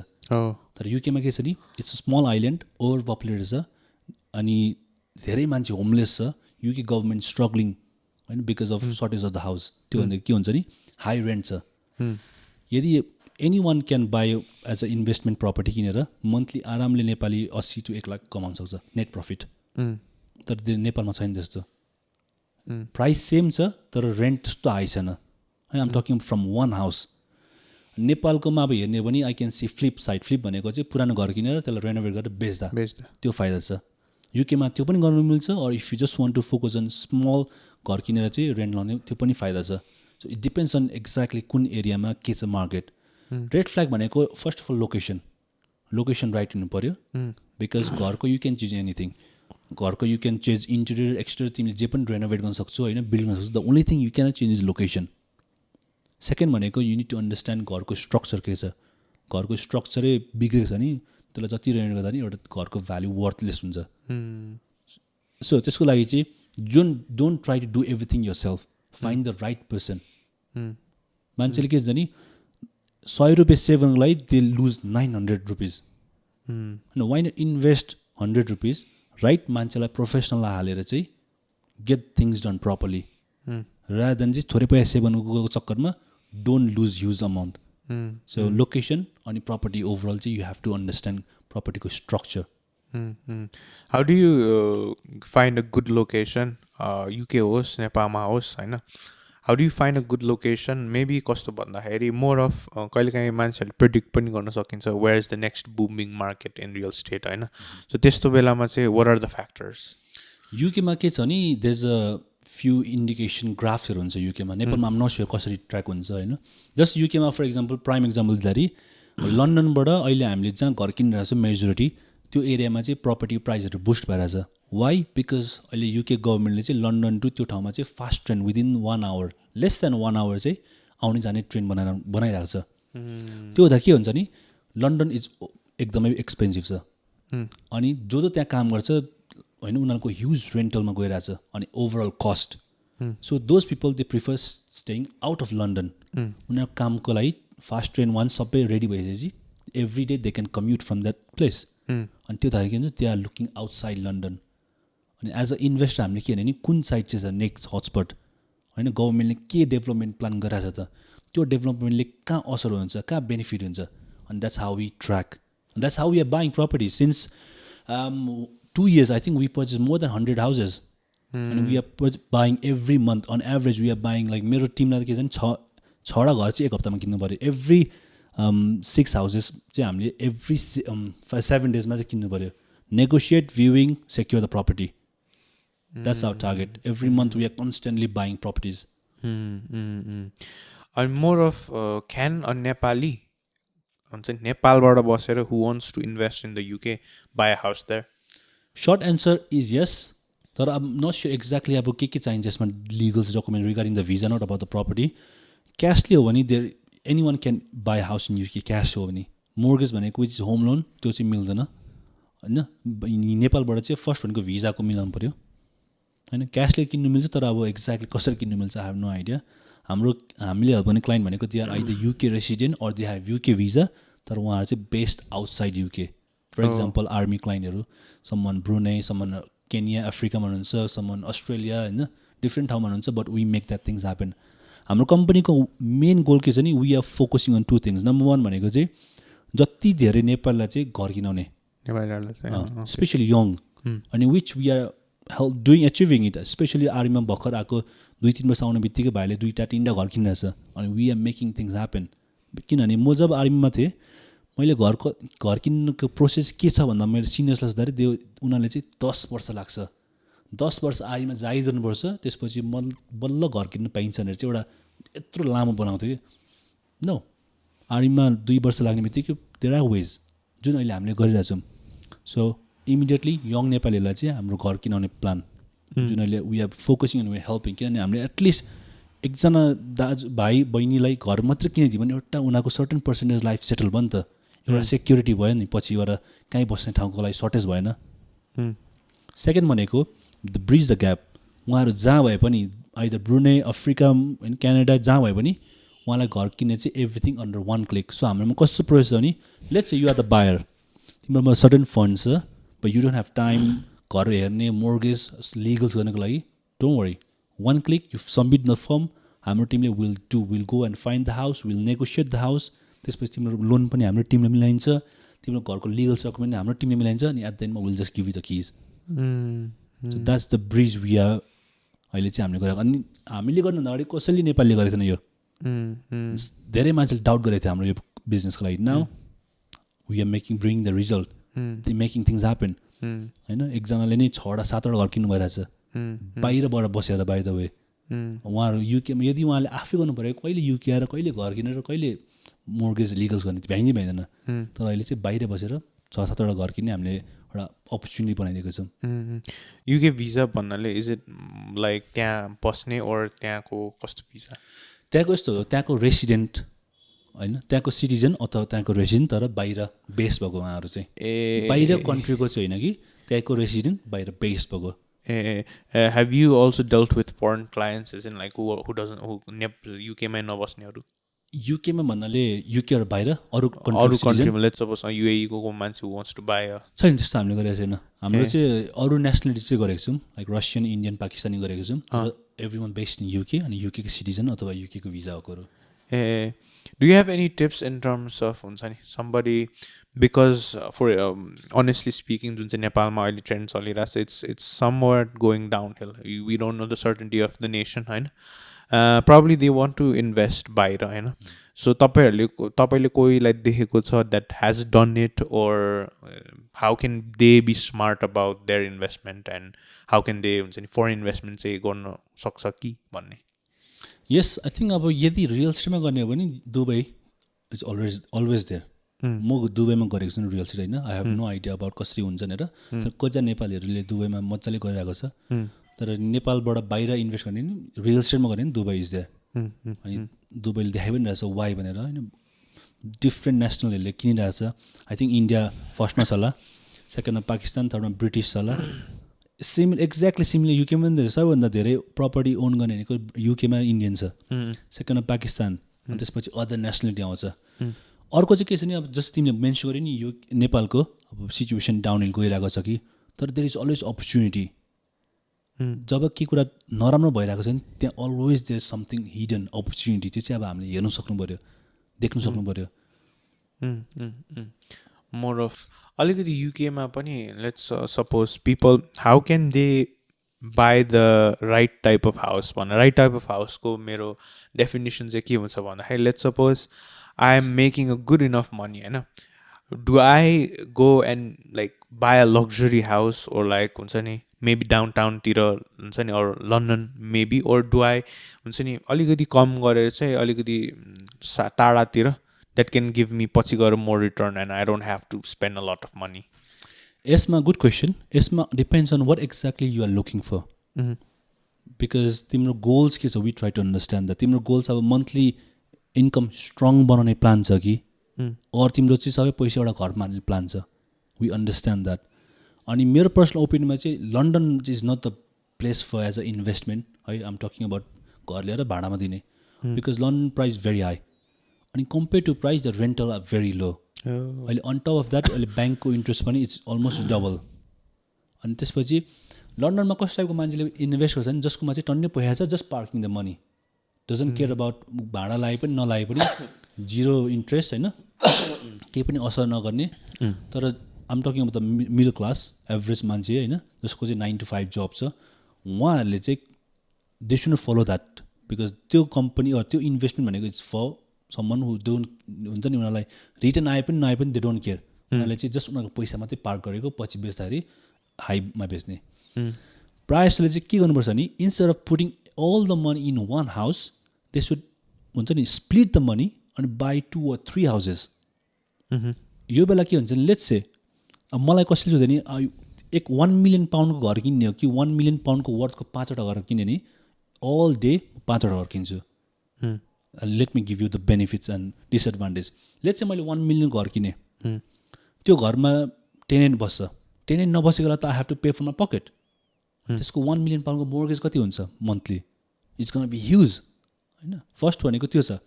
तर युकेमा के छ नि, it's a small island, overpopulated छ अनि धेरै मान्छे होमलेस छ. युके गभर्मेन्ट स्ट्रगलिङ हैन because of shortage of the house. त्यो भन्दा के हुन्छ नि, हाई रेन्ट छ. यदि anyone can buy as a investment property किनेर मन्थली आरामले नेपाली 80 to 1 लाख कमाउन सक्छ नेट प्रफिट. तर त्यो नेपालमा छैन त्यस्तो. प्राइस सेम छ तर रेन्ट त्यस्तो हाई छैन. I'm talking from one house. नेपालकोमा अब हेर्ने भने I can see flip side. Flip भनेको चाहिँ पुरानो घर किनेर त्यसलाई रेनोभेट गरेर बेच्दा त्यो फाइदा छ. युकेमा त्यो पनि गर्नु मिल्छ. Or if you just want to focus on small घर किनेर चाहिँ रेन्ट लाउने त्यो पनि फाइदा छ. So it depends on exactly कुन एरियामा के छ मार्केट. रेड फ्ल्याग भनेको first of all location right हुनु पऱ्यो. बिकज घरको यु क्यान चेन्ज एनिथिङ. घरको you can change interior exterior, तिमीले जे पनि रेनोभेट गर्न सक्छौ होइन, बिल्ड गर्न सक्छौ. The only thing you can change is location. Second भनेको यु निड टु अन्डरस्ट्यान्ड घरको स्ट्रक्चर के छ. घरको स्ट्रक्चरै बिग्रेको छ नि त्यसलाई जति रेनोभेट गर्दा नि एउटा घरको भ्याल्यु वर्थलेस हुन्छ. सो त्यसको लागि चाहिँ don't try to do everything yourself. Find the right person. मान्छेले के हुन्छ नि, 100 रुपियाँ सेभ गर्नको लागि they lose 900 rupees. Why not invest 100 rupees right मान्छेलाई प्रोफेसनललाई हालेर चाहिँ get things done properly. rather than just थोरै पैसा सेभ गर्नुको चक्करमा don't lose huge amount. So location अनि प्रपर्टी ओभरअल चाहिँ यु हेभ टु अन्डरस्ट्यान्ड प्रपर्टीको structure. How do you find a good location? UK होस् नेपालमा होस् होइन, how do you find a good location? Maybe कस्तो भन्दाखेरि मोर अफ कहिलेकाहीँ मान्छेहरूले प्रेडिक्ट पनि गर्न सकिन्छ where is the next booming market in real estate होइन. सो त्यस्तो बेलामा चाहिँ वाट आर द फ्याक्टर्स? युकेमा के छ नि, there is a few indication ग्राफ्सहरू हुन्छ युकेमा. नेपालमा आम नस्योर कसरी ट्र्याक हुन्छ होइन. जस्ट युकेमा फर इक्जाम्पल प्राइम इक्जाम्पल दिँदाखेरि लन्डनबाट अहिले हामीले जहाँ घर किनिरहेको छ मेजोरिटी त्यो एरियामा चाहिँ प्रपर्टी प्राइसहरू बुस्ट भइरहेछ. वाइ? बिकज अहिले युके गभर्मेन्टले चाहिँ लन्डन टु त्यो ठाउँमा चाहिँ fast train within 1 hour, less than 1 hour चाहिँ आउने जाने ट्रेन बनाइरहेको छ. त्यो हुँदा के हुन्छ नि, लन्डन इज एकदमै एक्सपेन्सिभ छ. अनि जो त्यहाँ काम गर्छ होइन उनीहरूको ह्युज रेन्टलमा गइरहेछ अनि overall cost. So those people they prefer staying out of London. उनीहरूको कामको लागि फास्ट ट्रेन वान सबै रेडी भइसकेपछि every day they can commute from that place. अनि त्यो थाहा के हुन्छ, they are looking outside London. अनि एज अ इन्भेस्टर हामीले के भने नि कुन साइड चाहिँ छ नेक्स्ट हटस्पट होइन, गभर्मेन्टले के डेभलपमेन्ट प्लान गरिरहेको छ त त्यो डेभलपमेन्टले कहाँ असर हुन्छ, कहाँ बेनिफिट हुन्छ, and that's how we track. And that's how we are buying properties. Since 2 years, I think we purchased more than 100 houses. And we are buying every month. On average, we are buying like मेरो टिमलाई के भन्छ 6 घर चाहिँ एक हप्तामा किन्नु पर्यो. Every 6 houses चाहिँ हामीले every 7 days मा चाहिँ किन्नु पर्यो. Negotiate, viewing, secure the property. That's our target. Every month we are constantly buying properties. I'm more of can a Nepali Nepalबाट बसेर who wants to invest in the UK buy a house there? Short answer is yes. But I'm not sure exactly अब के चाहिन्छ यसमा legals document regarding the visa, not about the property. Cashly हो भने there anyone can buy a house in UK cash हो भने. Mortgage भनेको which is home loan त्यो चाहिँ मिल्दैन हैन. नेपालबाट चाहिँ फर्स्ट भनेको भिजाको मिलाउनु पर्यो हैन. क्याशले किन्नु मिल्छ तर अब एक्ज्याक्टली कसरी किन्नु मिल्छ आई हेभ नो आइडिया. हामीले हेल्प गर्ने क्लाइन्ट भनेको they are either UK resident or they have UK visa तर उहाँहरू चाहिँ based outside UK. For example army क्लाइन्टहरू समन ब्रुने, समन केन्या, अफ्रिकामा हुनुहुन्छ, समन अस्ट्रेलिया हैन, डिफ्रेन्ट ठाउँमा हुनुहुन्छ. But we make that things happen. हाम्रो कम्पनीको मेन गोल के छ नि, we are focusing on 2 things. Number 1 भनेको चाहिँ जति धेरै नेपाललाई चाहिँ घर किनाउने, स्पेसली यङ, अनि which we are doing achieving it. Especially आर्मीमा भर्खर आएको 2-3 वर्ष आउने बित्तिकै भाइले 2-3 घर किनिरहेछ. अनि we are making things happen. किनभने म जब आर्मीमा थिएँ मैले घर किन्नुको प्रोसेस के छ भन्दा मैले सिनियर्सलाई सोद्धाखेरि उनीहरूले चाहिँ 10 वर्ष लाग्छ. 10 वर्ष आर्मीमा जागिर गर्नुपर्छ, त्यसपछि बल्ल घर किन्नु पाइन्छ भनेर चाहिँ एउटा यत्रो लामो बनाउँथ्यो कि. नो, आर्मीमा 2 वर्ष लाग्ने बित्तिकै देयर आर वेज जुन अहिले हामीले गरिरहेछौँ. सो इमिडिएटली यङ नेपालीहरूलाई चाहिँ हाम्रो घर किनाउने प्लान जुन अहिले we are focusing on we helping. किनभने हामीले एटलिस्ट एकजना दाजु भाइ बहिनीलाई घर मात्रै किनिदियो भने एउटा उनीहरूको सर्टन पर्सेन्टेज लाइफ सेटल भयो नि त. एउटा सेक्युरिटी भयो नि, पछि गएर कहीँ बस्ने ठाउँको लागि सर्टेज भएन. सेकेन्ड भनेको द ब्रिज द ग्याप. उहाँहरू जहाँ भए पनि आइदर ब्रुने, अफ्रिका, क्यानाडा जहाँ भए पनि उहाँलाई घर किन्ने चाहिँ एभ्रिथिङ अन्डर 1 क्लिक. सो हाम्रोमा कस्तो प्रोसेस छ भने let's say you are the buyer, तिम्रोमा सर्टन फन्ड छ but you don't have time घर हेर्ने, मोर्गेज, लिगल्स गर्नको लागि. Don't worry, 1 click you submit the form. हाम्रो टिमले will go and find the house, will negotiate the house. त्यसपछि तिम्रो लोन पनि हाम्रो टिमले मिलाइन्छ, तिम्रो घरको लिगल डकुमेन्ट हाम्रो टिमले मिलाइन्छ, अनि एट द एन्डमा will just give you the keys. So that's the bridge we are अहिले चाहिँ हामीले गरेको. अनि हामीले गर्नुभन्दा अगाडि कसैले नेपालले गरेको थिएन यो. धेरै मान्छेले डाउट गरेको थियो हाम्रो यो बिजनेसको लागि. Now we are bring the result, making things happen होइन. एकजनाले नै 6-7 घर किन्नु भइरहेछ बाहिरबाट बसेर. बाई द वे उहाँहरू युकेमा यदि उहाँले आफै गर्नु पऱ्यो कहिले युके आएर कहिले घर किनेर कहिले मोर्गेज लिगल्स गर्ने भ्याइनै भ्याइँदैन. तर अहिले चाहिँ बाहिर बसेर 6-7 घर किन्ने हामीले एउटा अपर्च्युनिटी बनाइदिएको छौँ. युके भिजा भन्नाले इज इट लाइक त्यहाँ बस्ने ओर त्यहाँको कस्तो भिजा? त्यहाँको यस्तो हो, त्यहाँको रेसिडेन्ट होइन, त्यहाँको सिटिजन अथवा त्यहाँको रेसिडेन्ट तर बाहिर बेस भएको उहाँहरू चाहिँ. बाहिर कन्ट्रीको चाहिँ होइन कि, त्यहाँको रेसिडेन्ट बाहिर बेस भएको. Have you also dealt with foreign clients as in like who doesn't युकेमै नबस्नेहरू? युकेमा भन्नाले युके बाहिर अरू कन्ट्रीमा लेट्स सपोज युएई को मान्छे who wants to buy छैन, त्यस्तो हामीले गरेको छैन. हाम्रो चाहिँ अरू नेसनलिटी चाहिँ गरेको छौँ, लाइक रसियन, इन्डियन, पाकिस्तानी गरेको छौँ. Every one based in UK अनि युकेको सिटिजन अथवा युकेको भिजा भएकोहरू. Do you have any tips in terms of somebody, because for honestly speaking जुन चाहिँ नेपालमा अहिले ट्रेन्ड चलिरहेको छ, it's somewhat going downhill. We don't know the certainty of the nation होइन. Probably they want to invest बाहिर होइन. So तपाईँले कोहीलाई देखेको छ that has done it, or how can they be smart about their investment and how can they foreign investment चाहिँ गर्न सक्छ कि भन्ने? यस, आई थिङ्क अब यदि रियल स्टेटमा गर्ने हो भने दुबई इज अलवेज देयर. म दुबईमा गरेको छु रियल स्टेट होइन. I have no idea about कसरी हुन्छ भनेर. तर कतिजना नेपालीहरूले दुबईमा मजाले गरिरहेको छ. तर नेपालबाट बाहिर इन्भेस्ट गर्ने नि रियल स्टेटमा गर्ने नि दुबई इज देयर. अनि दुबईले देखाइ पनि रहेछ वाइ भनेर होइन. डिफ्रेन्ट नेसनलहरूले किनिरहेछ. आई थिङ्क इन्डिया फर्स्टमा छ होला, सेकेन्डमा पाकिस्तान, थर्डमा ब्रिटिश छ होला. एक्ज्याक्टली सिमिलर युकेमा पनि सबैभन्दा धेरै प्रपर्टी ओन गर्ने भनेको युकेमा इन्डियन छ, सेकेन्डमा पाकिस्तान, अनि त्यसपछि अदर नेसनलिटी आउँछ. अर्को चाहिँ के छ नि, अब जस्तो तिमीले मेन्सन गर्यो नि नेपालको अब सिचुएसन डाउनहिल गइरहेको छ कि, तर देयर इज अलवेज अपर्च्युनिटी जब के कुरा नराम्रो भइरहेको छ नि त्यहाँ always there something hidden opportunity त्यो चाहिँ अब हामीले हेर्नु सक्नु पऱ्यो देख्नु सक्नु पऱ्यो मोर अफ अलिकति युकेमा पनि let's suppose people how can they buy the right type of house भनेर राइट टाइप अफ हाउसको मेरो डेफिनेसन चाहिँ के हुन्छ भन्दाखेरि let's suppose I am making a good enough money होइन do I go and like buy a luxury house or like हुन्छ नि मेबी डाउन टाउनतिर हुन्छ नि or London maybe or do I हुन्छ नि अलिकति कम गरेर चाहिँ अलिकति टाढातिर द्याट क्यान गिभ मी पछि गएर more return and I don't have to spend a lot of money यसमा गुड क्वेसन यसमा depends on what exactly you are looking for because तिम्रो गोल्स के छ we try to understand the तिम्रो goals अब monthly income strong बनाउने plan छ कि अर तिम्रो चाहिँ सबै पैसा एउटा घरमा हाल्ने प्लान छ वी अन्डरस्ट्यान्ड द्याट अनि मेरो पर्सनल ओपिनियनमा चाहिँ London is not the place for as a investment है आम टकिङ अबाउट घर ल्याएर भाडामा दिने because London price very high अनि compare to price the rental are very low अहिले अन टप अफ द्याट अहिले ब्याङ्कको इन्ट्रेस्ट पनि इट्स अलमोस्ट डबल अनि त्यसपछि लन्डनमा कस्तो टाइपको मान्छेले इन्भेस्ट गर्छ नि जसकोमा चाहिँ टन्नै पैसा छ just parking the money doesn't care about भाडा लाए पनि नलाए पनि जिरो इन्ट्रेस्ट होइन केही पनि असर नगर्ने तर I'm talking about the middle class average मान्छे होइन जसको चाहिँ 9 to 5 जब छ उहाँहरूले चाहिँ they should follow that because त्यो कम्पनी त्यो इन्भेस्टमेन्ट भनेको it's for someone who don't हुन्छ नि उनीहरूलाई रिटर्न आए पनि नआए पनि दे डोन्ट केयर उनीहरूले चाहिँ जस्ट उनीहरूको पैसा मात्रै पार्क गरेको पछि बेच्दाखेरि हाईमा बेच्ने प्रायः जसले चाहिँ के गर्नुपर्छ नि instead of putting all the money in one house they should हुन्छ नि स्प्लिट द मनी अनि बाई 2 or 3 हाउसेस यो बेला के हुन्छ नि लेट्स से अब मलाई कसले सोध्यो नि एक 1 million पाउन्डको घर किन्ने हो कि 1 million पाउन्डको वर्थको 5वटा घर किन्ने नि अल डे 5वटा घर किन्छु let me give you the benefits and disadvantage let's चाहिँ मैले 1 million घर किने त्यो घरमा टेनेन्ट बस्छ टेनेन्ट नबसेको बेला त I have to pay for my pocket त्यसको 1 million पाउन्डको मोर्गेज कति हुन्छ monthly it's gonna be huge होइन फर्स्ट भनेको त्यो छ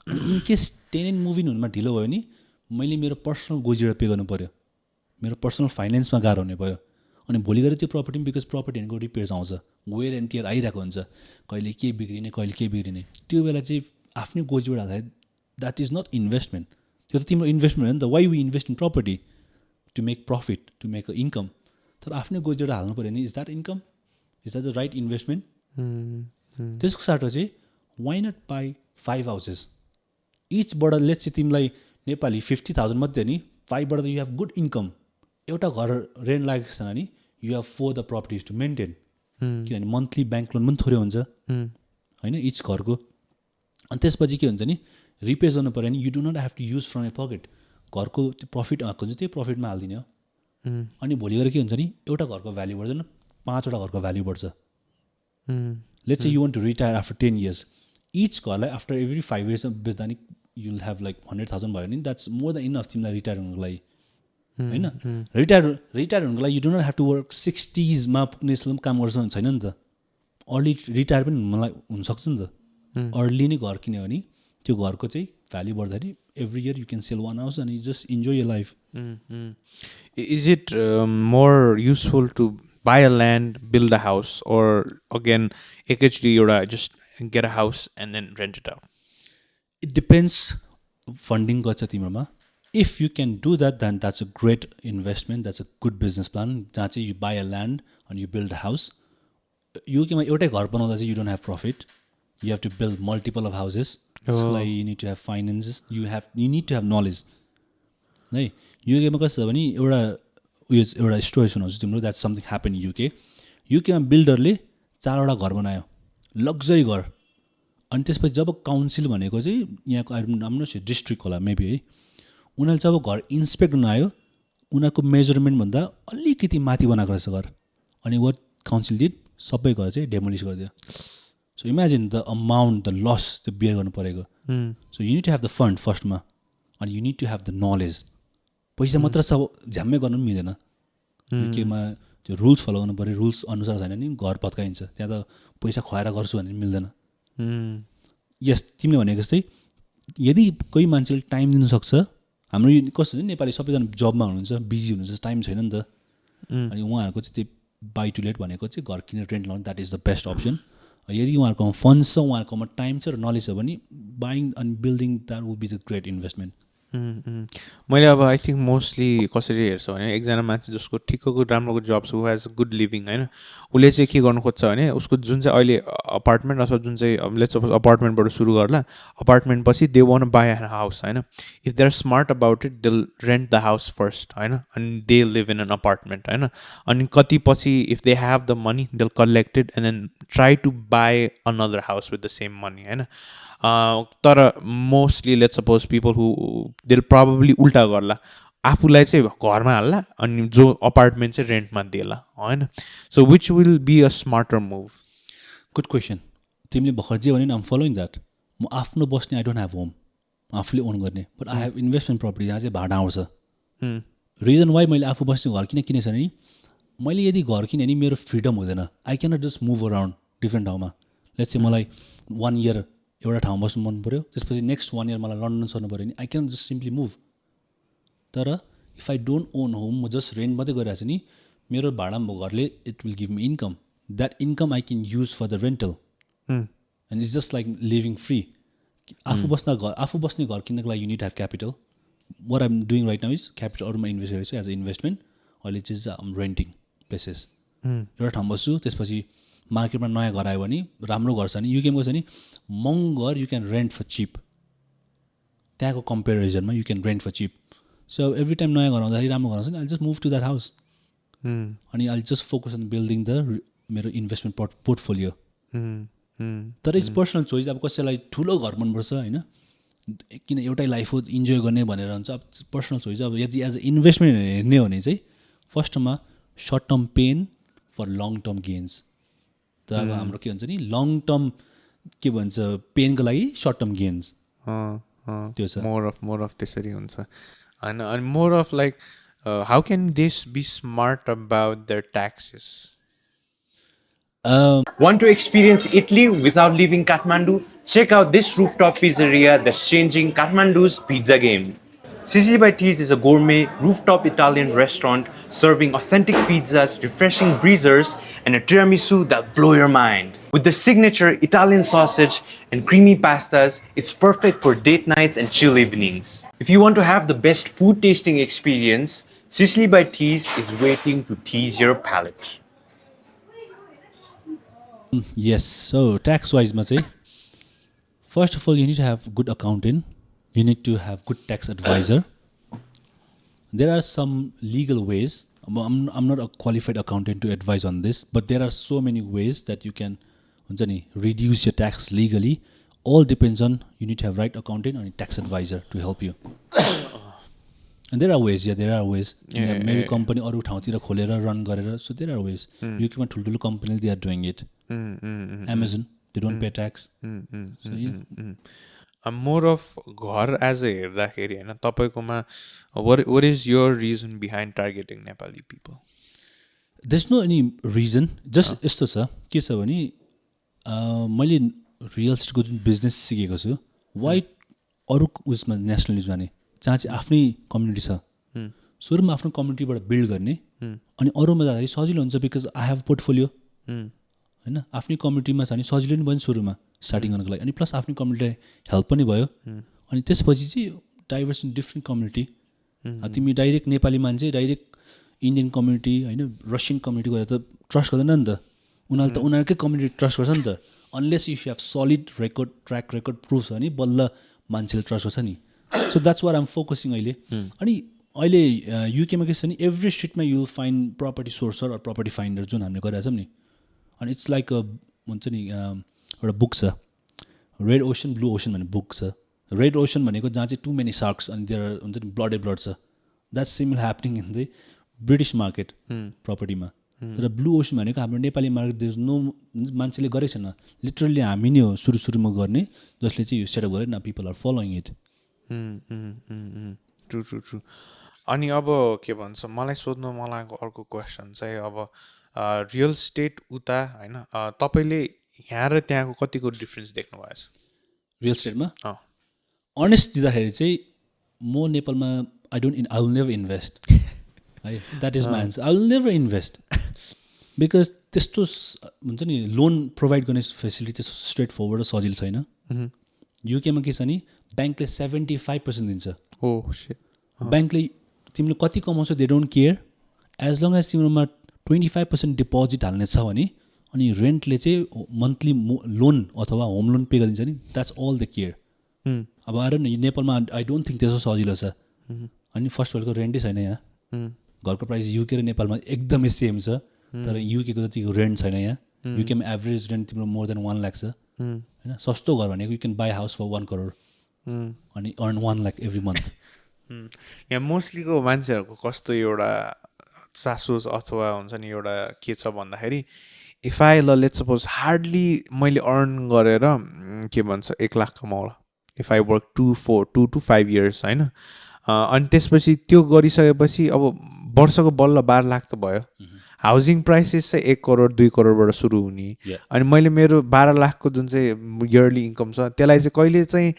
इन केस टेनेन्ट मुभिङ हुनुमा ढिलो भयो नि मैले मेरो पर्सनल गोजीबाट पे गर्नु पऱ्यो मेरो पर्सनल फाइनेन्समा गाह्रो हुने भयो अनि भोलि गएर त्यो प्रपर्टी बिकज प्रपर्टी भनेको रिपेयर्स आउँछ वेयर एन्ड टियर आइरहेको हुन्छ कहिले के बिग्रिने कहिले के बिग्रिने त्यो बेला चाहिँ आफ्नै गोजीबाट हाल्दाखेरि द्याट इज नट इन्भेस्टमेन्ट त्यो त तिम्रो इन्भेस्टमेन्ट हो नि त why we invest in property to make profit to make a income तर आफ्नै गोजीबाट हाल्नु पऱ्यो नि is that income is that the right investment त्यसको साटो चाहिँ वाइ नट बाई 5 हाउसेस इचबाट लेट्स चाहिँ तिमीलाई नेपाली 50,000 मध्ये नि 5बाट त यु हेभ गुड इन्कम एउटा घर रेन्ट लागेको छैन नि you have 4 the properties to maintain किनभने मन्थली ब्याङ्क लोन पनि थोरै हुन्छ होइन इच घरको अनि त्यसपछि के हुन्छ नि रिपेयर गर्नु पऱ्यो नि you do not have to use from a pocket घरको त्यो प्रफिट आएको हुन्छ त्यही प्रफिटमा हालिदिने हो अनि भोलि गएर के हुन्छ नि एउटा घरको भ्याल्यु बढ्दैन 5वटा घरको भ्याल्यु बढ्छ let's you want to retire after 10 years each घरलाई आफ्टर एभ्री 5 years बेच्दा नि यु विल हेभ लाइक 100,000 भयो नि द्याट्स मोर देन इनफ तिमीलाई रिटायर हुनुको लागि होइन रिटायर हुनुको लागि you do not have to work 60s मा पुग्ने जस्तो पनि काम गर्छ भने छैन नि त अर्ली रिटायर पनि मलाई हुनसक्छ नि त अर्ली नै घर किन्यो भने त्यो घरको चाहिँ भ्याल्यु बढ्दाखेरि every year you can sell 1 house अनि just enjoy your life is it more useful to buy a land, build a house, or again, एकैचोटि एउटा just get a house and then rent it out? It depends funding गर्छ तिम्रोमा. If you can do that, then that's a great investment. That's a good business plan. जहाँ चाहिँ you buy a land and you build a house. युकेमा एउटै घर बनाउँदा चाहिँ you don't have profit. You have to build multiple of houses. So like you need to have finances. You need to have knowledge. है युकेमा कस्तो छ भने एउटा story सुनाउँछु तिम्रो. That's something happen UK. युकेमा बिल्डरले 4वटा घर बनायो, लग्जरी घर. अनि त्यसपछि जब काउन्सिल भनेको चाहिँ यहाँको राम्रो डिस्ट्रिक्ट होला मेबी है, उनीहरूले जब घर इन्सपेक्ट गर्न आयो उनीहरूको मेजरमेन्टभन्दा अलिकति माथि बनाएको रहेछ घर. अनि वाट काउन्सिल डिड, सबै घर चाहिँ डेमोलिस गरिदियो. So imagine the amount, the loss त्यो बियर गर्नु परेको. So you need to have the fund फर्स्टमा, अनि you need to have the knowledge. पैसा मात्र सब झ्याम्मै गर्नु पनि मिल्दैन. युकेमा त्यो रुल्स फलो गर्नु पऱ्यो. रुल्स अनुसार छैन नि घर भत्काइन्छ. त्यहाँ त पैसा खुवाएर गर्छु भने मिल्दैन. यस, तिमीले भनेको जस्तै यदि कोही मान्छेले टाइम दिनुसक्छ. हाम्रो कस्तो हुन्छ नेपाली सबैजना जबमा हुनुहुन्छ, बिजी हुनुहुन्छ, टाइम छैन नि त. अनि उहाँहरूको चाहिँ त्यो बाई टु लेट भनेको चाहिँ घर किनेर रेन्ट लाउनु that is the best option यदि उहाँहरूकोमा फन्ड्स छ उहाँहरूकोमा टाइम छ र नलेज छ भने buying and building that will be the great investment मैले अब आई थिङ्क मोस्टली कसरी हेर्छ भने एकजना मान्छे जसको ठिक्कको राम्रोको जब छ हु हेज गुड लिभिङ होइन उसले चाहिँ के गर्नु खोज्छ भने उसको जुन चाहिँ अहिले अपार्टमेन्ट अथवा जुन चाहिँ लेट्स सपोज अपार्टमेन्टबाट सुरु गर्ला अपार्टमेन्ट पछि they want buy an house होइन if they are smart about it they rent the house first होइन अनि they live in an apartment होइन अनि कति पछि if they have the money they collect it and then try to buy another house with the same money होइन तर mostly let's suppose people who they probably उल्टा गर्ला आफूलाई चाहिँ घरमा हाल्ला अनि जो अपार्टमेन्ट चाहिँ रेन्टमा दिएला होइन so which will be a smarter move good question तिमीले भर्खर जे भने आम फलोइङ द्याट म आफ्नो बस्ने आई डोन्ट ह्याभ होम आफूले ओन गर्ने but I have investment property जहाँ चाहिँ भाडा आउँछ रिजन वाइ मैले आफू बस्ने घर किन किनेछ भने मैले यदि घर किनेँ भने मेरो फ्रिडम हुँदैन I cannot just move around different ठाउँमा लेट्स चाहिँ मलाई 1 इयर एउटा ठाउँमा बस्नु मन पऱ्यो त्यसपछि नेक्स्ट 1 इयर मलाई लन्डन सर्नु पऱ्यो भने I can just simply move तर if I don't own home म जस्ट रेन्ट मात्रै गरिरहेको छु नि मेरो भाडामा घरले it will give me income that income I can use for the rental and it's just like living free आफू बस्ने घर किन्नको लागि you need have capital what I'm doing right now is capital अरूमा इन्भेस्ट गरेको छु एज अ इन्भेस्टमेन्ट अहिले चाहिँ आम रेन्टिङ प्लेसेस एउटा ठाउँ बस्छु त्यसपछि मार्केटमा नयाँ घर आयो भने राम्रो घर छ भने युकेमा छ नि महँगो घर you can rent for cheap त्यहाँको कम्पेरिजनमा you can rent for cheap so every time नयाँ घर आउँदाखेरि राम्रो घर आउँछ नि I just move to that house अनि I just focus on building the मेरो इन्भेस्टमेन्ट पोर्टफोलियो तर इट्स पर्सनल चोइस अब कसैलाई ठुलो घर मनपर्छ होइन किन एउटै लाइफ हो इन्जोय गर्ने भनेर हुन्छ अब पर्सनल चोइस अब यदि एज अ इन्भेस्टमेन्ट हेर्ने हो भने चाहिँ फर्स्टमा short term pain for long term gains तर अब हाम्रो के भन्छ नि लङ टर्म के भन्छ पेनको लागि सर्ट टर्म गेन्स त्यो छ मोर अफ त्यसरी हुन्छ होइन अनि more of like how can this be smart about their taxes Want to experience Italy without leaving Kathmandu? Check out this rooftop pizzeria that's changing Kathmandu's pizza game. Sicily by Teas is a gourmet rooftop Italian restaurant serving authentic pizzas, refreshing breezers, and a tiramisu that blow your mind. With the signature Italian sausage and creamy pastas, it's perfect for date nights and chill evenings. If you want to have the best food tasting experience, Sicily by Teas is waiting to tease your palate. Yes, so tax-wise, first of all, you need to have good accountant. You need to have good tax advisor. There are some legal ways. I'm not a qualified accountant to advise on this, but there are so many ways that you can reduce your tax legally. All depends on you need to have right accountant and tax advisor to help you. And there are ways, there are ways. Maybe company or ठाउँतिर खोलेर run गरेर, so there are ways. युकेमा ठुल्ठुलो company they are doing it. Amazon, they don't pay tax. So yeah. More of घर as a हेर्दाखेरि होइन तपाईँकोमा what is your reason behind targeting Nepali people? There's no any reason. Just यस्तो छ के छ भने मैले रियल इस्टेटको जुन बिजनेस सिकेको छु वाइ अरू उसमा नेसनल न्युज जाने जहाँ चाहिँ आफ्नै कम्युनिटी छ सुरुमा आफ्नो कम्युनिटीबाट बिल्ड गर्ने अनि अरूमा जाँदाखेरि सजिलो हुन्छ बिकज आई हेभ पोर्टफोलियो होइन आफ्नै कम्युनिटीमा छ भने सजिलो नि भयो नि सुरुमा स्टार्टिङ गर्नको लागि अनि प्लस आफ्नै कम्युनिटीलाई हेल्प पनि भयो अनि त्यसपछि चाहिँ डाइभर्स इन डिफ्रेन्ट कम्युनिटी तिमी डाइरेक्ट नेपाली मान्छे डाइरेक्ट इन्डियन कम्युनिटी होइन रसियन कम्युनिटी गएर त ट्रस्ट गर्दैन नि त उनीहरूले त उनीहरूकै कम्युनिटी ट्रस्ट गर्छ नि त unless if you have solid record track record proof छ भने बल्ल मान्छेले ट्रस्ट गर्छ नि so that's what I'm focusing अहिले अनि अहिले युकेमा के छ नि एभ्री स्ट्रिटमा you will find property sourcer or property finder जुन हामीले गरिरहेको छौँ नि अनि इट्स लाइक हुन्छ नि एउटा बुक छ रेड ओसन ब्लू ओसन भन्ने बुक छ रेड ओसन भनेको जहाँ चाहिँ टु मेनी सार्क्स अनि त्यहाँ हुन्छ नि ब्लड छ that's similar happening in the British market प्रपर्टीमा तर ब्लू ओसन भनेको हाम्रो नेपाली मार्केट देश नो मान्छेले गरेको छैन लिटरली हामी नै हो सुरुमा गर्ने जसले चाहिँ यो सेटअप गरेर न people are following it true अनि अब के भन्छ मलाई सोध्नु मलाई अर्को क्वेसन चाहिँ अब रियल स्टेट उता होइन तपाईँले यहाँ र त्यहाँको कतिको डिफ्रेन्स देख्नु भएको छ रियल स्टेटमा अनेस्ट दिँदाखेरि चाहिँ म नेपालमा आई विल नेभर इन्भेस्ट है that is my answer I will never invest because त्यस्तो हुन्छ नि लोन प्रोभाइड गर्ने फेसिलिटी चाहिँ स्ट्रेट फरवर्ड र सजिलो छैन युकेमा के छ नि ब्याङ्कले 75% दिन्छ ब्याङ्कले तिमीले कति कमाउँछौ they don't care as long as तिम्रोमा 25% डिपोजिट हाल्ने छ भने अनि रेन्टले चाहिँ मन्थली लोन अथवा होम लोन पे गरिदिन्छ नि द्याट्स अल द केयर अब आएर नि नेपालमा आई डोन्ट थिङ्क त्यस्तो सजिलो छ अनि फर्स्ट वर्ल्डको रेन्टै छैन यहाँ घरको प्राइस युके र नेपालमा एकदमै सेम छ तर युकेको जतिको रेन्ट छैन यहाँ युकेमा एभरेज रेन्ट तिम्रो मोर देन 1 लाख छ होइन सस्तो घर भनेको you can buy house for 1 crore अनि अर्न 1 लाख एभ्री मन्थ यहाँ मोस्टलीको मान्छेहरूको कस्तो एउटा चासो अथवा हुन्छ नि एउटा के छ भन्दाखेरि if I let's suppose hardly मैले अर्न गरेर के भन्छ 1 लाख कमाउला if I work 2 to 5 years होइन अनि त्यसपछि त्यो गरिसकेपछि अब वर्षको बल्ल 12 लाख त भयो हाउसिङ प्राइसेस चाहिँ 1 करोड 2 करोडबाट सुरु हुने अनि मैले मेरो 12 लाखको जुन चाहिँ इयरली इन्कम छ त्यसलाई चाहिँ कहिले चाहिँ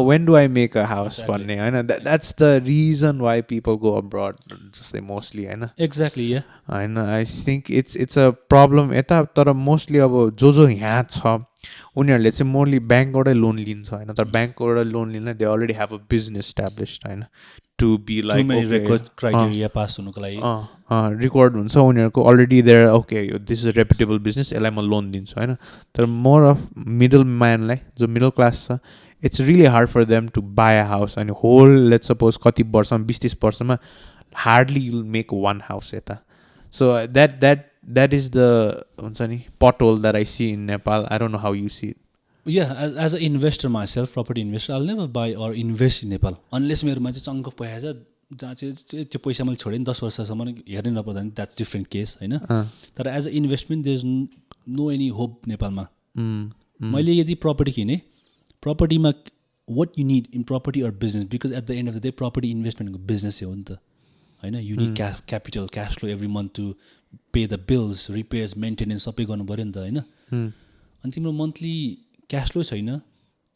when do I make a house भन्ने होइन that's the reason why people go abroad जस्तै मोस्टली होइन एक्ज्याक्टली होइन I think it's a problem यता तर मोस्टली अब जो यहाँ छ उनीहरूले चाहिँ मोस्टली ब्याङ्कबाटै लोन लिन्छ होइन तर ब्याङ्कबाट लोन लिन they already have a business established होइन to be like criteria pass हुनुको लागि रेकर्ड हुन्छ उनीहरूको already there okay this is reputable business यसलाई म लोन दिन्छु होइन तर मोर अफ मिडल म्यानलाई जो मिडल क्लास छ it's really hard for them to buy a house अनि होल लेट्स सपोज कति वर्षमा 20-30 वर्षमा हार्डली युल मेक 1 हाउस यता सो द्याट इज द हुन्छ नि pothole that I see in Nepal. I don't know how you see it. Yeah, as an investor myself, property investor, I'll never buy or invest in Nepal unless मेरोमा चाहिँ chunk पैसा छ जहाँ चाहिँ त्यो पैसा मैले छोडेँ 10 वर्षसम्म हेर्नै नपर्दा नि द्याट्स डिफ्रेन्ट केस होइन तर as a investment there is no any hope नेपालमा मैले यदि प्रपर्टी किनेँ प्रपर्टीमा what you need in property or business because at the end of the day property इन्भेस्टमेन्टको बिजनेस हो नि त होइन you need capital cash flow every month to pay the bills repairs maintenance सबै गर्नु पऱ्यो नि त होइन अनि तिम्रो मन्थली क्यास फ्लो छैन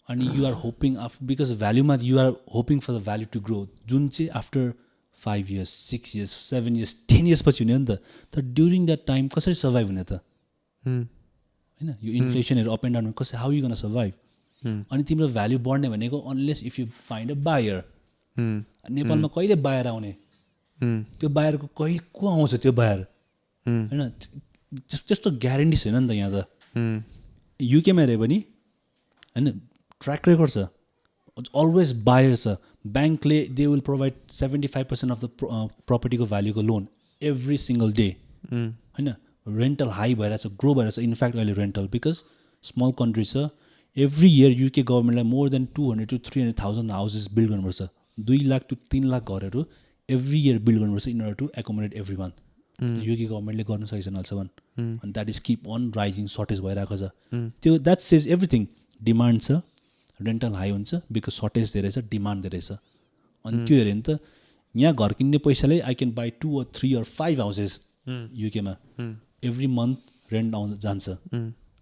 अनि you are hoping after because भ्याल्युमा you are hoping for the value to grow जुन चाहिँ after 5 years 6 years 7 years 10 years पछि हुने हो नि त तर ड्युरिङ द्याट टाइम कसरी सर्भाइभ हुने त होइन यो इन्फ्लेसनहरू अप एन्ड डाउन कसरी हाउ यु गन सर्भाइभ अनि तिम्रो भ्याल्यु बढ्ने भनेको unless if you find a buyer नेपालमा कहिले बायर आउने त्यो बायरको कहिले को आउँछ त्यो बायर होइन त्यस्तो ग्यारेन्टी छैन नि त यहाँ त युकेमा हेऱ्यो भने होइन ट्र्याक रेकर्ड छ अलवेज बायर छ ब्याङ्कले they will provide 75% of the प्रपर्टीको भ्याल्युको लोन एभ्री सिङ्गल डे होइन रेन्टल हाई भइरहेछ ग्रो भइरहेछ इनफ्याक्ट अहिले रेन्टल बिकज स्मल कन्ट्री छ एभ्री इयर युके गभर्मेन्टलाई more than 200 to 300,000 houses build गर्नुपर्छ 2 लाख to 3 लाख घरहरू एभ्री इयर बिल्ड गर्नुपर्छ in order to accommodate every one UK गभर्मेन्टले गर्नु सकेको छैन अहिलेसम्म अनि that is keep on rising shortage भइरहेको छ त्यो द्याट सेज एभ्रिथिङ डिमान्ड छ रेन्टल हाई हुन्छ बिकज सर्टेज धेरै छ डिमान्ड धेरै छ अनि त्यो हेऱ्यो भने त यहाँ घर किन्ने पैसाले I can buy 2 or 3 or 5 houses युकेमा एभ्री मन्थ रेन्ट आउँछ जान्छ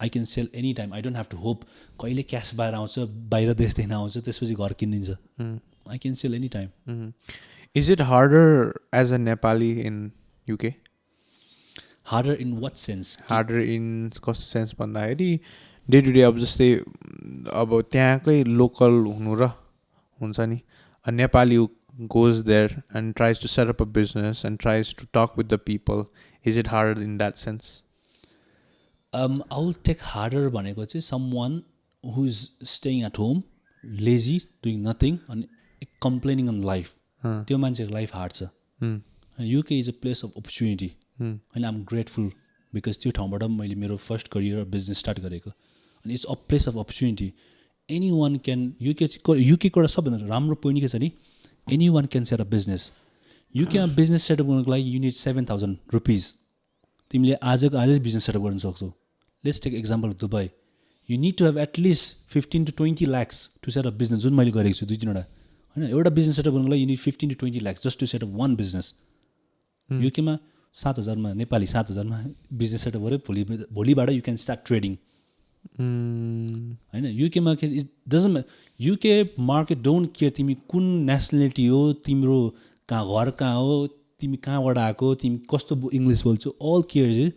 I can sell any time I don't have to hope कहिले क्यास बाहिर आउँछ बाहिर देशदेखि आउँछ त्यसपछि घर किनिदिन्छ I can sell any time is it harder as a Nepali in UK harder in what sense harder in कस्तो सेन्स भन्दाखेरि डे टु डे अब जस्तै अब त्यहाँकै लोकल हुनु र हुन्छ नि a Nepali goes there and tries to set up a business and tries to talk with the people, is it harder in that sense? I will take harder भनेको चाहिँ someone who is staying at home, lazy, doing nothing and complaining on life. त्यो मान्छेको life hard छ. UK is a place of opportunity. And I'm grateful because त्यो ठाउँबाट मैले मेरो first career business start गरेको. And it's a place of opportunity. Anyone can UK को एउटा सबभन्दा राम्रो पोइन्ट के छ नि anyone can set a business. UK मा बिजनेस सेटअप गर्नको लागि you need 7,000 rupees. तिमीले आजै बिजनेस सेटअप गर्न सक्छौ. Let's take example of Dubai. You need to have at least 15 to 20 lakhs to set up business. जुन मैले गरेको छु 2-3 वटा हैन एउटा बिजनेस सेटअप गर्नको लागि you need 15 to 20 lakhs just to set up one business. UK मा 7,000 मा नेपाली 7,000 मा बिजनेस सेटअप गरे भोलिबाट you can start trading. हैन UK मा it doesn't UK market don't care तिमी कुन नेसनलिटी हो तिम्रो घर कहाँ हो तिमी कहाँबाट आएको तिमी कस्तो इङ्ग्लिस बोल्छौ all care is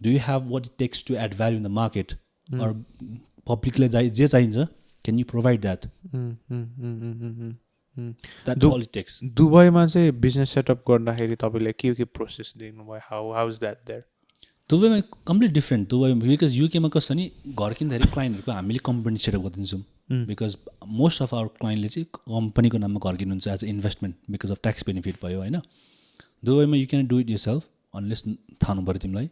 do you have what it takes to add value in the market or पब्लिकलाई जे चाहिन्छ can you provide that that all it takes दुबईमा चाहिँ बिजनेस सेटअप गर्दाखेरि तपाईँले के प्रोसेस देख्नुभयो हाउ इज द्याट देयर दुबईमा कम्प्लिट डिफ्रेन्ट दुबईमा बिकज युकेमा कस्तो नि घर किन्दाखेरि क्लाइन्टहरूको हामीले कम्पनी सेटअप गरिदिन्छौँ बिकज मोस्ट अफ आवर क्लाइन्टले चाहिँ कम्पनीको नाममा घर किन्नुहुन्छ as a investment because of tax benefit भयो होइन दुबईमा you can do it yourself unless थाहा हुनु पऱ्यो तिमीलाई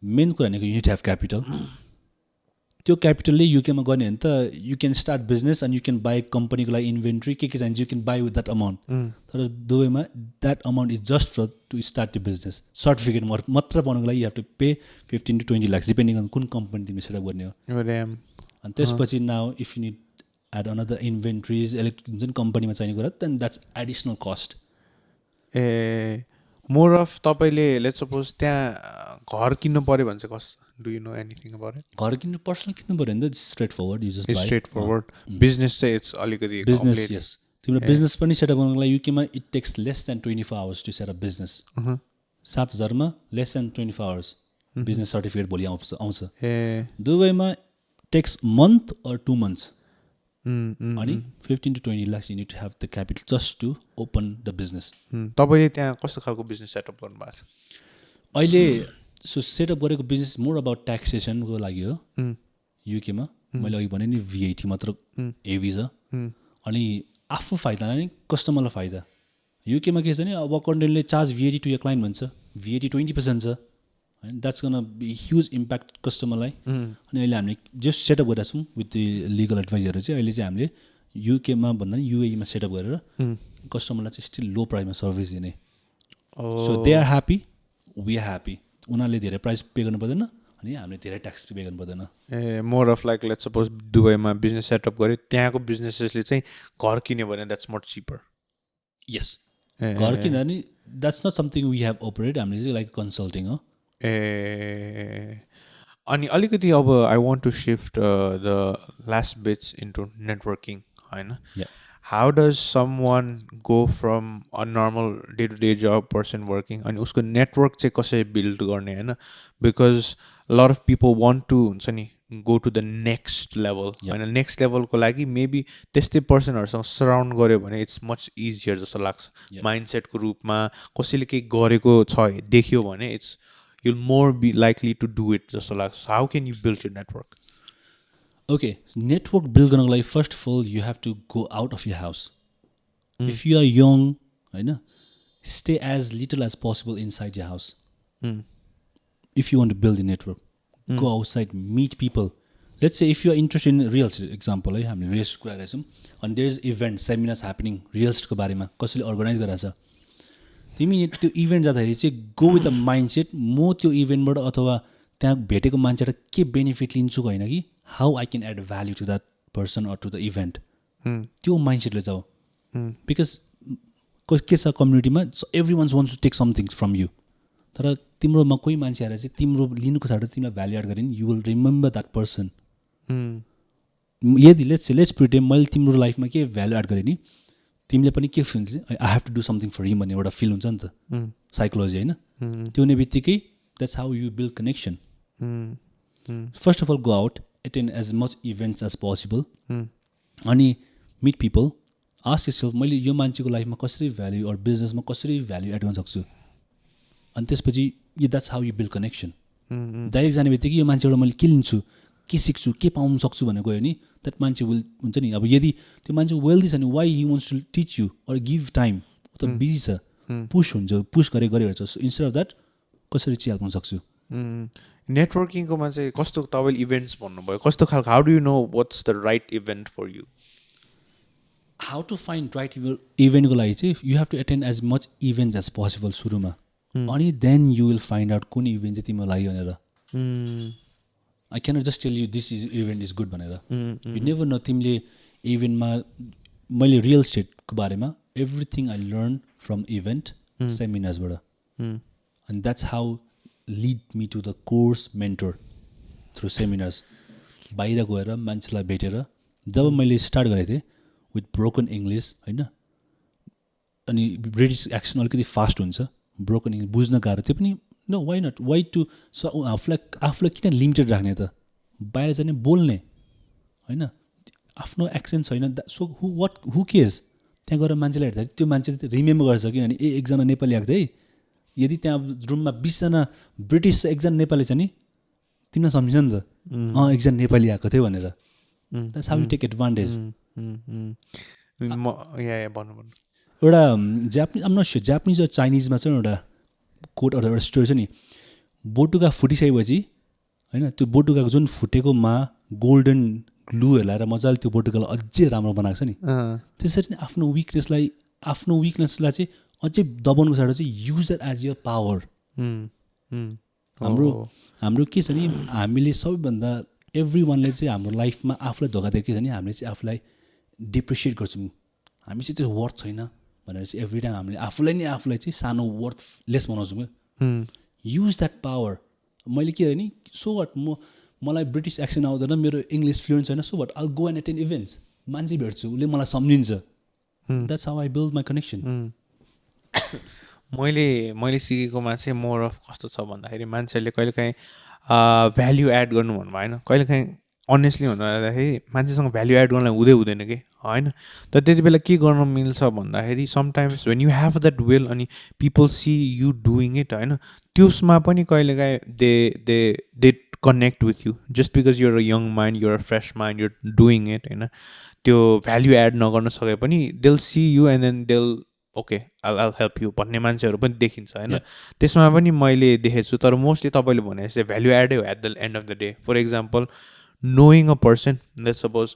मेन कुरा भनेको युनिट हेभ क्यापिटल त्यो क्यापिटलले युकेमा गर्ने भने त you can start business and you can buy कम्पनीको लागि इन्भेन्ट्री के चाहिन्छ you can buy with that amount तर दुबईमा that amount is just for to start the business certificate मात्र पाउनुको लागि you have to pay 15 to 20 lakhs depending on कुन कम्पनी तिमीले सेटअप गर्ने हो अनि त्यसपछि now if you need add another inventories electric जुन कम्पनीमा चाहिने कुरा then that's additional cost more of तपाईँले लेट्स सपोज त्यहाँ घर किन्नु पऱ्यो भने चाहिँ कस्तो do you know anything about it घर किन्नु पर्सनल किन्नु पऱ्यो भने त straight forward you just straight forward business चाहिँ इट्स अलिकति बिजनेस यस तिम्रो बिजनेस पनि सेटअप गर्नुको लागि युकेमा it takes less than 24 hours to set up business 7,000 less than 24 hours business certificate भोलि आउँछ दुबईमा टेक्स मन्थ अर 2 months अनि 15 to 20 lakhs you need to have the capital just to open the business तपाईँले त्यहाँ कस्तो खालको business setup गर्नुभएको छ अहिले सो सेटअप गरेको बिजनेस मोर अबाउट ट्याक्सेसनको लागि हो युकेमा मैले अघि भने नि भिआइटी मात्र हेभी छ अनि आफू फाइदा नि कस्टमरलाई फाइदा युकेमा के छ नि अब अकाउन्टेन्टले charge VAT to your client भन्छ भिआइटी 20% छ होइन that's gonna be huge impact कस्टमरलाई अनि अहिले हामीले जस्ट सेटअप गरेका छौँ विथ द लिगल एडभाइजरहरू चाहिँ अहिले चाहिँ हामीले युकेमा भन्दा नि युएईमा सेटअप गरेर कस्टमरलाई चाहिँ स्टिल लो प्राइसमा सर्भिस दिने so they are happy we are happy उनीहरूले धेरै प्राइस पे गर्नु पर्दैन अनि हामीले धेरै ट्याक्स पे गर्नु पर्दैन more of like let's suppose दुबईमा बिजनेस सेटअप गऱ्यो त्यहाँको बिजनेसेसले चाहिँ घर किन्यो भने द्याट्स मोर चिपर यस घर किन्दा नि that's not something we have operate हामीले चाहिँ लाइक कन्सल्टिङ हो अनि अलिकति अब I want to shift the last bits into networking होइन how does someone go from a normal day-to-day job person working and usko network चाहिँ कसरी build गर्ने हैन because a lot of people want to हुन्छ नि go to the next level and next level को लागि maybe त्यस्तै पर्सनहरुसँग surround गर्यो भने it's much easier जस्तो लाग्छ माइन्डसेट को रूपमा कसैले के गरेको छ देख्यो भने it's you'll more be likely to do it जस्तो लाग्छ how can you build your network Okay, network build गर्नको लागि first of all you have to go out of your house. If you are young, हैन, stay as little as possible inside your house. If you want to build a network, go outside, meet people. Let's say if you are interested in real estate, example, है हामीले real estate कुरा गरेछौँ and there is event, seminars happening real estate को बारेमा कसैले organise गराछ तिमी त्यो event जाँदाखेरि चाहिँ go with the mindset म त्यो इभेन्टबाट अथवा त्यहाँ भेटेको मान्छेबाट के बेनिफिट लिन्छु हैन कि how I can add value to that person or to the event. त्यो माइन्डसेटले जाऊ बिकज के छ कम्युनिटीमा every one wants to take something from you तर तिम्रोमा कोही मान्छे आएर चाहिँ तिम्रो लिनुको साटो तिमीलाई भ्याल्यु एड गरे नि you will remember that person यदि लेट्स प्रिटेम मैले तिम्रो लाइफमा के भ्याल्यु एड गरेँ नि तिमीले पनि के feel I have to do something for him भन्ने एउटा फिल हुन्छ नि त साइकोलोजी होइन त्यो हुने बित्तिकै that's how you build connection first of all go out attend as much events as possible अनि meet people ask yourself मैले यो मान्छेको लाइफमा कसरी भ्याल्यु अर बिजनेसमा कसरी भ्याल्यु एड गर्न सक्छु अनि त्यसपछि that's how you build connection direct जाने बित्तिकै यो मान्छेबाट मैले के लिन्छु के सिक्छु के पाउनु सक्छु भनेर गयो नि द्याट मान्छे विल हुन्छ नि अब यदि त्यो मान्छे वेल्दी छ नि why he wants to teach you or give time त बिजी छ पुस हुन्छ पुस गरेर सो इन्स्टेड अफ द्याट कसरी चाहिँ हेल्प गर्न सक्छु नेटवर्किङकोमा चाहिँ कस्तो तपाईँले इभेन्ट्स भन्नुभयो कस्तो खालको how do you know what's the right event for you how to find right इभेन्टको लागि चाहिँ you have to attend as much events as possible सुरुमा अनि then you will find out कुन इभेन्ट चाहिँ तिम्रो लागि भनेर I cannot just tell you this is event is good भनेर यु नेभर नो तिमीले इभेन्टमा मैले रियल स्टेटको बारेमा everything I learn from event सेमिनार्सबाट and that's how lead me to the course mentor through seminars बाहिर गएर मान्छेलाई भेटेर जब मैले स्टार्ट गरेको थिएँ विथ ब्रोकन इङ्ग्लिस होइन अनि ब्रिटिस एक्सन अलिकति फास्ट हुन्छ ब्रोकन इङ्ग्लिस बुझ्न गाह्रो त्यो पनि no why not why to so आफूलाई किन लिमिटेड राख्ने त बाहिर जाने बोल्ने होइन आफ्नो एक्सेन्ट छैन सो हु केयर्स त्यहाँ गएर मान्छेलाई हेर्दा त्यो मान्छे रिमेम्बर गर्छ किनभने एकजना नेपाली आएको थिएँ यदि त्यहाँ रुममा 20जना ब्रिटिस छ एकजना नेपाली छ नि तिमीलाई सम्झिन्छ नि त एकजना नेपाली आएको थियो भनेर that's how you take advantage एउटा Japanese I'm not sure Japanese र चाइनिजमा चाहिँ एउटा कोट अथवा एउटा स्टोरी छ नि बोटुका फुटिसकेपछि होइन त्यो बोटुकाको जुन फुटेकोमा गोल्डन ग्लु हेलाएर मजाले त्यो बोटुकालाई अझै राम्रो बनाएको छ नि त्यसरी नै आफ्नो विकनेसलाई चाहिँ अझै दबाउनुको साटो चाहिँ use that as your power हाम्रो के छ नि हामीले सबैभन्दा एभ्री वानले चाहिँ हाम्रो लाइफमा आफूलाई धोका दिएको के छ नि हामीले चाहिँ आफूलाई डिप्रिसिएट गर्छौँ हामी चाहिँ त्यो वर्थ छैन भनेर चाहिँ एभ्री टाइम हामीले आफूलाई चाहिँ सानो वर्थ लेस बनाउँछौँ क्या युज द्याट पावर मैले के अरे नि सो वाट मलाई ब्रिटिस एक्सेन्ट आउँदैन मेरो इङ्ग्लिस फ्लुएन्ट छैन so what I'll go and attend events मान्छे भेट्छु उसले मलाई सम्झिन्छ that's how I build my connection मैले सिकेकोमा चाहिँ मोर अफ कस्तो छ भन्दाखेरि मान्छेहरूले कहिलेकाहीँ भ्याल्यु एड गर्नु भन्नुभयो होइन कहिलेकाहीँ अनेस्टली भन्दाखेरि मान्छेसँग भ्याल्यु एड गर्नलाई हुँदैन कि होइन तर त्यति बेला के गर्न मिल्छ भन्दाखेरि sometimes when you have that will अनि people see you doing it होइन त्यसमा पनि कहिलेकाहीँ they connect with you just because you're a young mind you're a fresh mind you're doing it होइन त्यो भ्याल्यु एड नगर्न सके पनि they'll see you and then they'll okay I'll help you भन्ने मान्छेहरू पनि देखिन्छ होइन त्यसमा पनि मैले देखेको छु तर मोस्टली तपाईँले भने जस्तै भ्याल्यु एडै हो at the end of the day for example knowing a person, let's suppose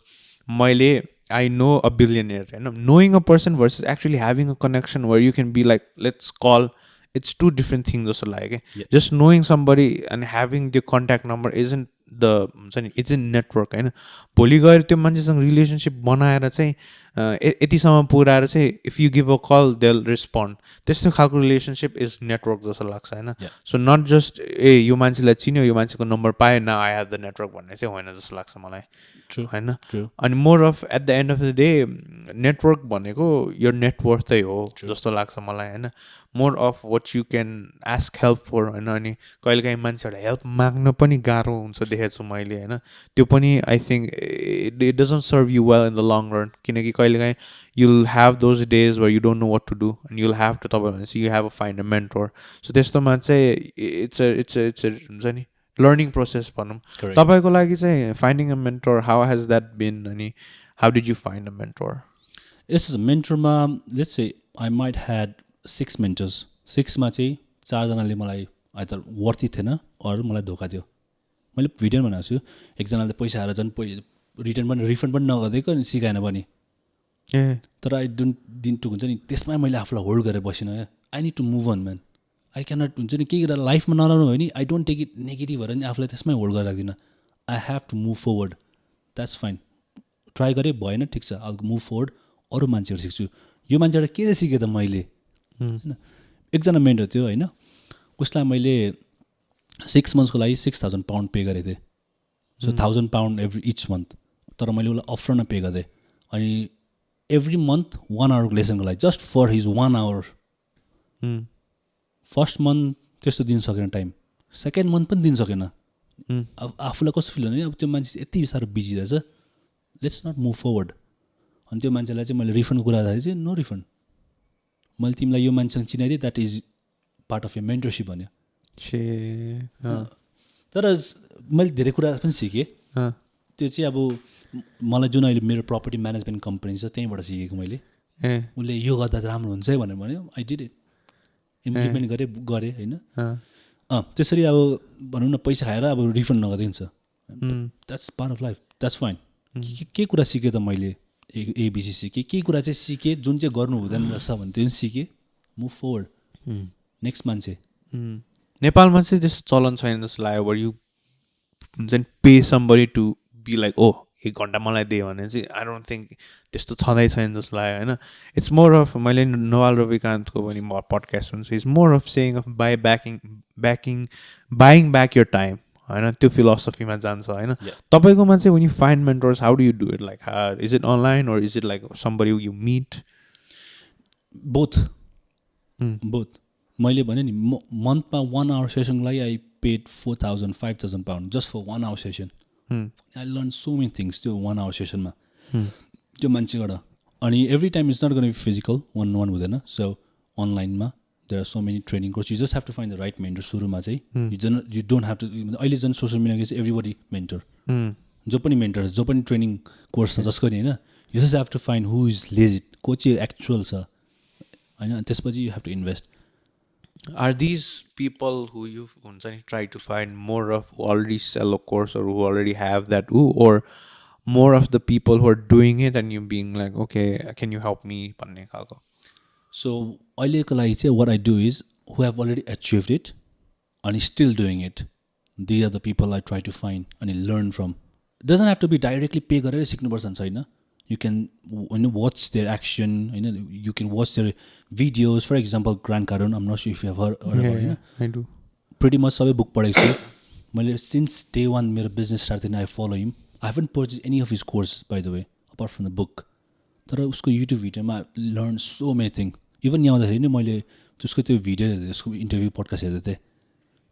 I know a billionaire, knowing a person versus actually having a connection where you can be like, let's call, it's two different things also like just knowing somebody and having the contact number isn't it's in network होइन भोलि गएर त्यो मान्छेसँग relationship बनाएर चाहिँ यतिसम्म पुऱ्याएर चाहिँ if you give a call they'll respond त्यस्तो खालको रिलेसनसिप इज नेटवर्क जस्तो लाग्छ होइन सो नट जस्ट यो मान्छेलाई चिन्यो यो मान्छेको नम्बर पायो न आई हेभ द नेटवर्क भन्ने चाहिँ होइन जस्तो लाग्छ मलाई होइन अनि more of at the end of the day network भनेको यो नेटवर्थै हो जस्तो लाग्छ मलाई होइन more of what you can ask help for होइन अनि कहिलेकाहीँ मान्छेहरूलाई हेल्प माग्न पनि गाह्रो हुन्छ देखेको छु मैले होइन त्यो पनि I think it doesn't serve you well in the long run किनकि कहिलेकाहीँ you'll have those days where you don't know what to do and you'll have to you have to find a mentor so त्यस्तोमा चाहिँ it's a हुन्छ नि learning process भनौँ तपाईँको लागि चाहिँ finding a mentor how has that been अनि how did you find a mentor yes as a mentor मा let's say I might had 6 mentors 6 मा चाहिँ 4 जनाले मलाई either worthy थिएन or मलाई धोका दियो मैले भिडियो बनाएको छु एकजनाले पैसा हारेर झन् रिटर्न पनि रिफन्ड पनि नगरिदिएको अनि सिकाएन पनि तर आई डिन्ट हुन्छ नि त्यसमै मैले आफूलाई होल्ड गरेर बसिनँ क्या I need to move on man I cannot हुन्छ नि केही कुरा लाइफमा नराम्रो भयो नि I don't take it negative भएर नि आफूलाई त्यसमै होल्ड गरेर राख्दिनँ I have to move forward that's fine try गरेँ भएन ठिक छ आई मुभ फरवर्ड अरू मान्छेहरू सिक्छु यो मान्छेबाट के चाहिँ सिकेँ त मैले होइन एकजना मेन्टर थियो होइन उसलाई मैले 6 मन्थ्सको लागि 6,000 पाउन्ड पे गरेको थिएँ so 1,000 pound every each month तर मैले उसलाई अपफ्रन्टमा पे गरिदिएँ अनि every month 1 hour लेसनको लागि just for his 1 hour first month त्यस्तो दिन सकेन टाइम सेकेन्ड मन्थ पनि दिन सकेन अब आफूलाई कस्तो फिल हुने अब त्यो मान्छे यति साह्रो बिजी रहेछ लेट्स नट मुभ फरवर्ड अनि त्यो मान्छेलाई चाहिँ मैले रिफन्डको कुरा गर्दाखेरि चाहिँ नो रिफन्ड मैले तिमीलाई यो मान्छेसँग चिनाइदिएँ that is part of your mentorship भन्यो तर मैले धेरै कुरा पनि सिकेँ त्यो चाहिँ अब मलाई जुन अहिले मेरो प्रपर्टी म्यानेजमेन्ट कम्पनी छ त्यहीँबाट सिकेको मैले उसले यो गर्दा राम्रो हुन्छ है भनेर भन्यो आई डिड इट इम्प्लिमेन्ट गरेँ होइन त्यसरी अब भनौँ न पैसा खाएर अब रिफन्ड नगरिदिन्छ that's part of life that's fine के कुरा सिकेँ त मैले एबिसी सिकेँ के कुरा चाहिँ सिकेँ जुन चाहिँ गर्नु हुँदैन रहेछ भने त्यो सिकेँ मुभ फरवर्ड नेक्स्ट मान्छे नेपालमा चाहिँ त्यस्तो चलन छैन जस्तो लाग्यो वर यु हुन्छ नि pay somebody to be like oh 1 घन्टा मलाई दियो भने चाहिँ आई डोन्ट थिङ्क त्यस्तो छँदै छैन जस्तो लाग्यो होइन इट्स मोर अफ मैले नवाल रविकान्तको पनि पडकास्ट सुन्छु it's more of saying of buying back your time होइन त्यो फिलोसफीमा जान्छ होइन तपाईँकोमा चाहिँ when you find mentors how do you do it like is it online or is it like somebody you meet both मैले भने नि मन्थमा 1 hour सेसनको लागि I paid 4,000 5,000 pound just for 1 hour session. I learn so many things त्यो 1 hour सेसनमा त्यो मान्छेबाट. अनि every time it's not gonna be physical 1-on-1 हुँदैन. सो अनलाइनमा there are so many training courses. You just have to find the right mentor सुरुमा चाहिँ. You don't have to. अहिले झन् सोसियल मिडियामा चाहिँ everybody mentor. जो पनि मेन्टर जो पनि ट्रेनिङ कोर्स छ जसको नि होइन. You just have to find who is legit, को चाहिँ एक्चुअल छ होइन. त्यसपछि you have to invest. Are these people who you try to find more of who already sell a course or who already have that, or more of the people who are doing it and you being like, okay, can you help me? So अहिलेको लागि चाहिँ what I do is who have already achieved it and still doing it. They are the people I try to find and learn from. It doesn't have to be directly pay गरेर सिक्नुपर्छ नि छैन. You can watch their action, you can watch their videos. For example, Grant Cardone, I'm not sure if you have heard about it. Yeah, I do. Pretty much सबै book पढेको छु मैले. Since day one मेरो business started, I follow him. I haven't purchased any of his course, by the way, apart from the book. तर उसको YouTube भिडियोमा I learned so many things. Even यहाँ आउँदाखेरि नि मैले त्यसको त्यो भिडियो हेर्दै त्यसको इन्टरभ्यू पडकास्ट हेर्दै थिएँ.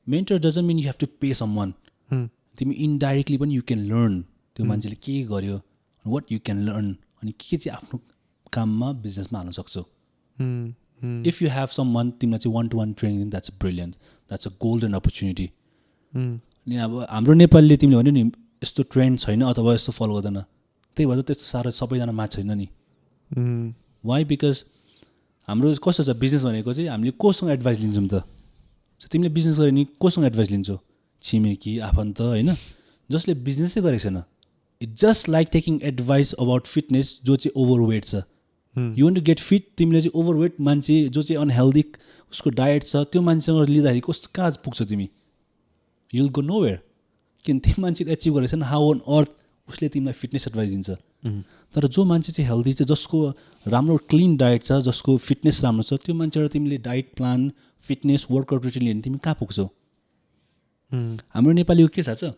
Mentor doesn't mean you have to pay someone. तिमी इन्डाइरेक्टली पनि you can learn. त्यो मान्छेले के गर्यो, what you can learn, अनि के चाहिँ आफ्नो काममा बिजनेसमा हाल्न सक्छौ. If you have someone तिमीलाई चाहिँ 1-to-1 training, that's brilliant. That's a golden opportunity. अनि अब हाम्रो नेपालीले तिमीले भन्यो नि यस्तो ट्रेन्ड छैन अथवा यस्तो फलो गर्दैन, त्यही भएर त्यस्तो साह्रो सबैजना माछ छैन नि. वाइ? बिकज हाम्रो कस्तो छ बिजनेस भनेको चाहिँ हामीले कोसँग एडभाइस लिन्छौँ त. सो तिमीले बिजनेस गऱ्यो नि कोसँग एडभाइस लिन्छौ? छिमेकी आफन्त होइन, जसले बिजनेसै गरेको छैन. It's just like taking advice about fitness जो चाहिँ ओभरवेट छ. You want to get fit, तिमीले चाहिँ ओभरवेट मान्छे जो चाहिँ अनहेल्दी उसको डायट छ त्यो मान्छेसँग लिँदाखेरि कस्तो कहाँ पुग्छौ तिमी? You will go nowhere. किन त्यो मान्छेले एचिभ गरेको छैन, हाउ अन अर्थ उसले तिमीलाई फिटनेस एडभाइस दिन्छ. तर जो मान्छे चाहिँ हेल्दी छ, जसको राम्रो क्लिन डायट छ, जसको फिटनेस राम्रो छ, त्यो मान्छेबाट तिमीले diet plan fitness workout routine लियो भने तिमी कहाँ पुग्छौ? हाम्रो नेपालीको के थाहा छ?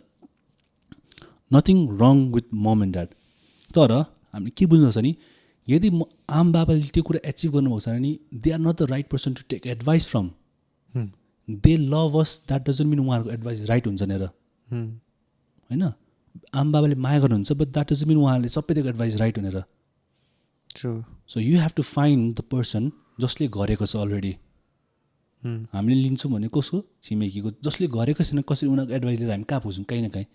Nothing wrong with mom and dad. तर हामीले के बुझ्नुपर्छ नि, यदि आम बाबाले त्यो कुरा एचिभ गर्नुभएको छ भने they are not the right person to take advice from. They love us, that doesn't mean उहाँहरूको एडभाइस राइट हुन्छ भनेर होइन. आम बाबाले माया गर्नुहुन्छ बट द्याट डजन्ट मिन उहाँले सबैको एडभाइस राइट भनेर. So you have to find the person जसले गरेको छ अलरेडी. हामीले लिन्छौँ भने कसको? छिमेकीको. जसले गरेको छैन कसरी उनीहरूको एडभाइस लिएर हामी कहाँ पुग्छौँ? कहीँ न कहीँ.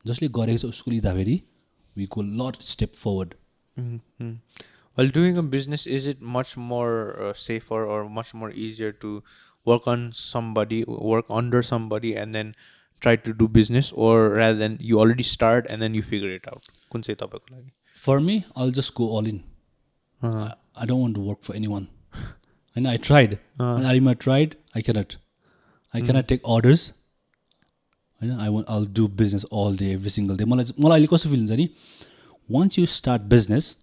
जसले गरेको छ उसको लिँदाखेरि we go lot step forward. While doing a business, is it much more safer or much more easier to work on somebody, work under somebody and then try to do business, or rather than you already start and then you figure it out? Kun say tapako lagi? For me, I'll just go all in. I don't want to work for anyone. And I tried. And I tried. I cannot. I cannot take orders. I'll do business all day, every single day. मलाई अहिले कस्तो feel हुन्छ नि, once you start business,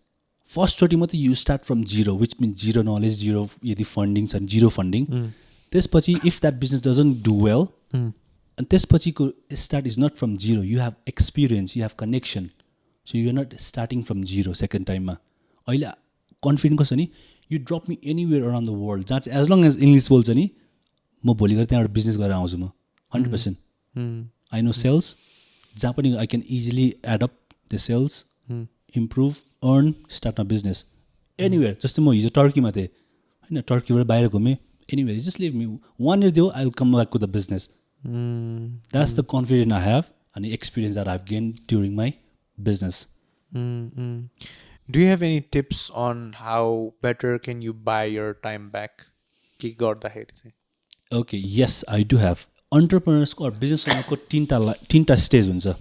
फर्स्टचोटि मात्रै you start from zero, which means zero knowledge, zero यदि funding छ, zero funding. त्यसपछि if that business doesn't do well, and त्यसपछिको start is not from zero. You have experience, you have connection. So you are not starting from zero second time मा. अहिले confident कस्तो नि, you drop me anywhere around the world, जहाँ चाहिँ as long as English बोल्छ नि, म भोलि गएर त्यहाँबाट बिजनेस गरेर आउँछु म 100%. I know sales, जहाँ पनि I can easily add up the sales, improve, earn, start my business. Anywhere. जस्तै म हिजो टर्कीमा थिएँ होइन, टर्कीबाट बाहिर घुमेँ. Anywhere, just leave me 1 year दियो, I'll come back with the business. That's the confidence I have and the experience that I've gained during my business. Do you have any tips on how better can you buy your time back? Okay, yes, I do have. Entrepreneurs or business owners tinta stage huncha.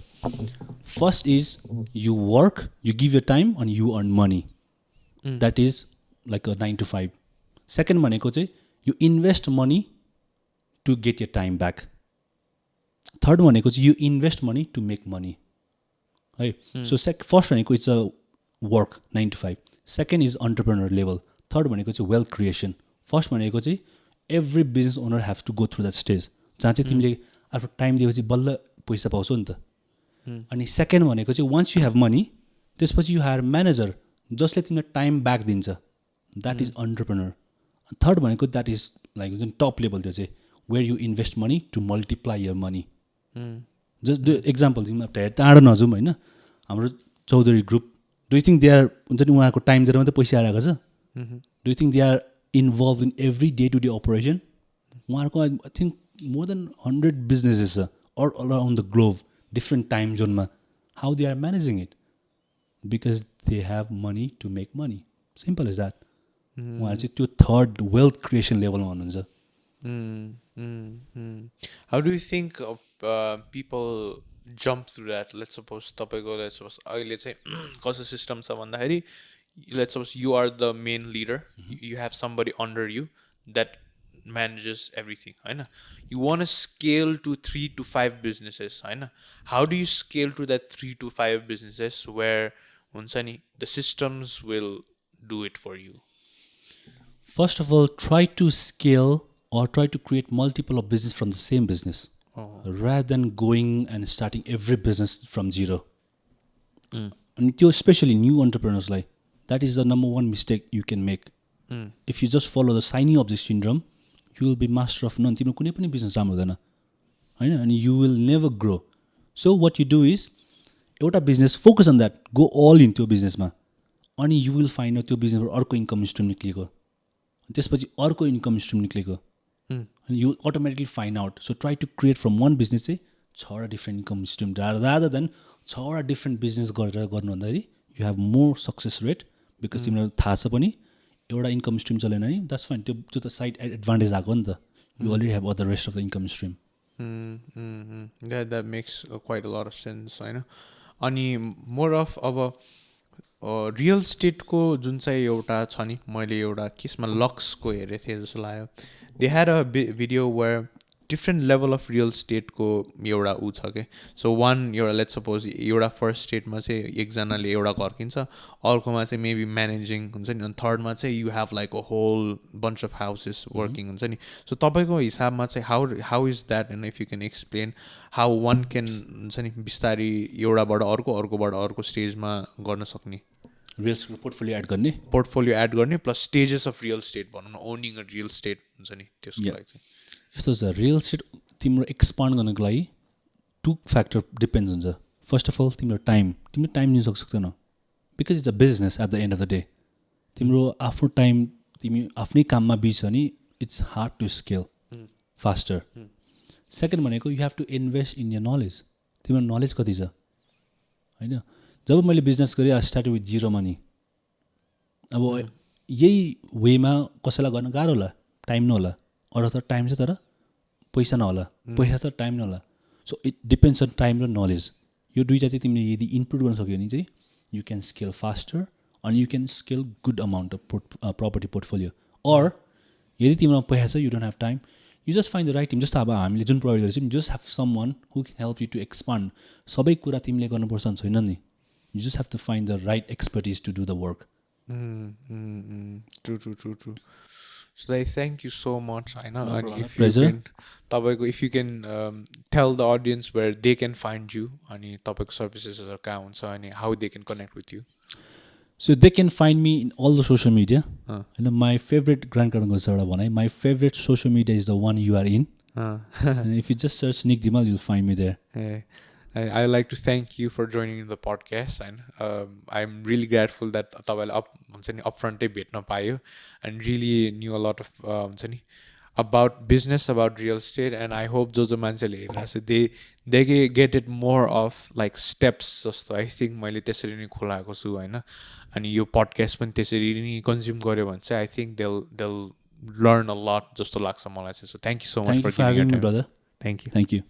First is you work, you give your time and you earn money. That is like a 9 to 5. Second भनेको चाहिँ you invest money to get your time back. Third भनेको चाहिँ you invest money to make money. Right? So first भनेको it's a work 9 to 5. Second is entrepreneur level. Third भनेको चाहिँ wealth creation. First भनेको चाहिँ every business owner have to go through that stage. जहाँ चाहिँ तिमीले आफ्नो टाइम दिएपछि बल्ल पैसा पाउँछौ नि त. अनि सेकेन्ड भनेको चाहिँ वान्स यु हेभ मनी, त्यसपछि यु हायर म्यानेजर जसले तिमीलाई टाइम ब्याक दिन्छ. That is entrepreneur. थर्ड भनेको द्याट इज लाइक हुन्छ नि टप लेभल त्यो चाहिँ where you invest money to multiply your money just example दिउँ टाढो नजाउँ होइन हाम्रो Chaudhary group do you think they are हुन्छ नि उहाँको टाइम दिएर मात्रै पैसा आएको छ do you think they are involve in every day to day operation उहाँहरूको I think more than 100 businesses छ all around the globe different time जोनमा how they are managing it because they have money to make money simple is that उहाँहरू चाहिँ त्यो third wealth creation लेभलमा हुनुहुन्छ How do you think people jump through that? Let's suppose तपाईँको let's suppose अहिले चाहिँ कस्तो सिस्टम छ भन्दाखेरि let's suppose you are the main leader, you have somebody under you that manages everything होइन you want to scale to 3 to 5 businesses होइन how do you scale to that 3 to 5 businesses where हुन्छ नि the systems will do it for you? First of all, try to scale or try to create multiple of business from the same business rather than going and starting every business from zero. And especially new entrepreneurs, like that is the number one mistake you can make. If you just follow the signing of this syndrome, you will be master of none. तिम्रो कुनै पनि business राम्रो हुँदैन होइन and you will never grow. So what you do is एउटा business focus on that, go all in त्यो businessमा अनि you will find out त्यो businessबाट अर्को income stream निक्लेको त्यसपछि अर्को income stream निक्लेको and you automatically find out. So try to create from one business चाहिँ 6 different income stream rather than 6 different business गरेर गर्नु भन्दाखेरि you have more success rate because तिमीलाई थाहा छ पनि एउटा income stream चलेन नि that's fine त्यो त side advantage आएको नि त you already have other rest of the income stream. That makes quite a lot of sense होइन अनि more of अब रियल स्टेटको जुन चाहिँ एउटा छ नि मैले एउटा केसमा लक्सको हेरेको थिएँ जस्तो लाग्यो they had a video where different level of real स्टेटको एउटा ऊ छ क्या सो वान एउटा लेट्स सपोज एउटा फर्स्ट स्टेटमा चाहिँ एकजनाले एउटा घर किन्छ अर्कोमा चाहिँ मेबी म्यानेजिङ हुन्छ नि अनि थर्डमा चाहिँ you have like a whole bunch of houses working हुन्छ नि सो तपाईँको हिसाबमा चाहिँ हाउ इज द्याट होइन if you can explain how one can हुन्छ नि बिस्तारै एउटाबाट अर्कोबाट अर्को स्टेजमा गर्न सक्ने रियल स्टेट पोर्टफोलियो एड गर्ने plus stages of real state भनौँ न ओनिङ अ रियल स्टेट हुन्छ नि त्यसको लागि चाहिँ यस्तो छ रियल स्टेट तिम्रो एक्सपान्ड गर्नको लागि 2 फ्याक्टर डिपेन्ड्स हुन्छ फर्स्ट अफ अल तिम्रो तिमीले टाइम दिन सक्दैनौ because it's a business at the end of the day तिम्रो आफ्नो टाइम तिमी आफ्नै काममा बिजी छ नि it's hard to scale faster second भनेको you have to invest in your knowledge तिम्रो नलेज कति छ होइन जब मैले बिजनेस गरेँ आई स्टार्ट विथ 0 मनी अब यही वेमा कसैलाई गर्न गाह्रो होला टाइम नहोला अरू त टाइम छ तर पैसा नहोला पैसा छ टाइम नहोला so it depends on time र नलेज यो दुईवटा चाहिँ तिमीले यदि इम्प्रुभ गर्न सक्यो भने चाहिँ यु क्यान स्केल फास्टर अनि you can scale good amount of property portfolio or यदि तिम्रो पैसा छ you don't have time you just find the right team जस्तो अब हामीले जुन प्रोभाइड गरेको छौँ just have someone who can help you to expand सबै कुरा तिमीले गर्नुपर्छ छैन नि you just have to find the right expertise to do the work through So I thank you so much. I know. No and problem. if you can, Tabako, if you can tell the audience where they can find you, and Tabako services or accounts, and how they can connect with you. So they can find me in all the social media. And my favorite my favorite social media is the one you are in. And if you just search Nik Dhimal, you'll find me there. Hey. I like to thank you for joining in the podcast and I'm really grateful that तपाईले upfront भेट्न पायो and really knew a lot of हुन्छ नि about business about real estate and I hope जो मान्छेले हेरिरहेछ they get it more of like steps जस्तो I think मैले त्यसरी नै खोलाएको छु हैन अनि यो podcast पनि त्यसरी नै कन्ज्युम गर्यो भने चाहिँ I think they'll learn a lot जस्तो लाग्छ मलाई चाहिँ so thank you so much for having me, your time. brother. Thank you.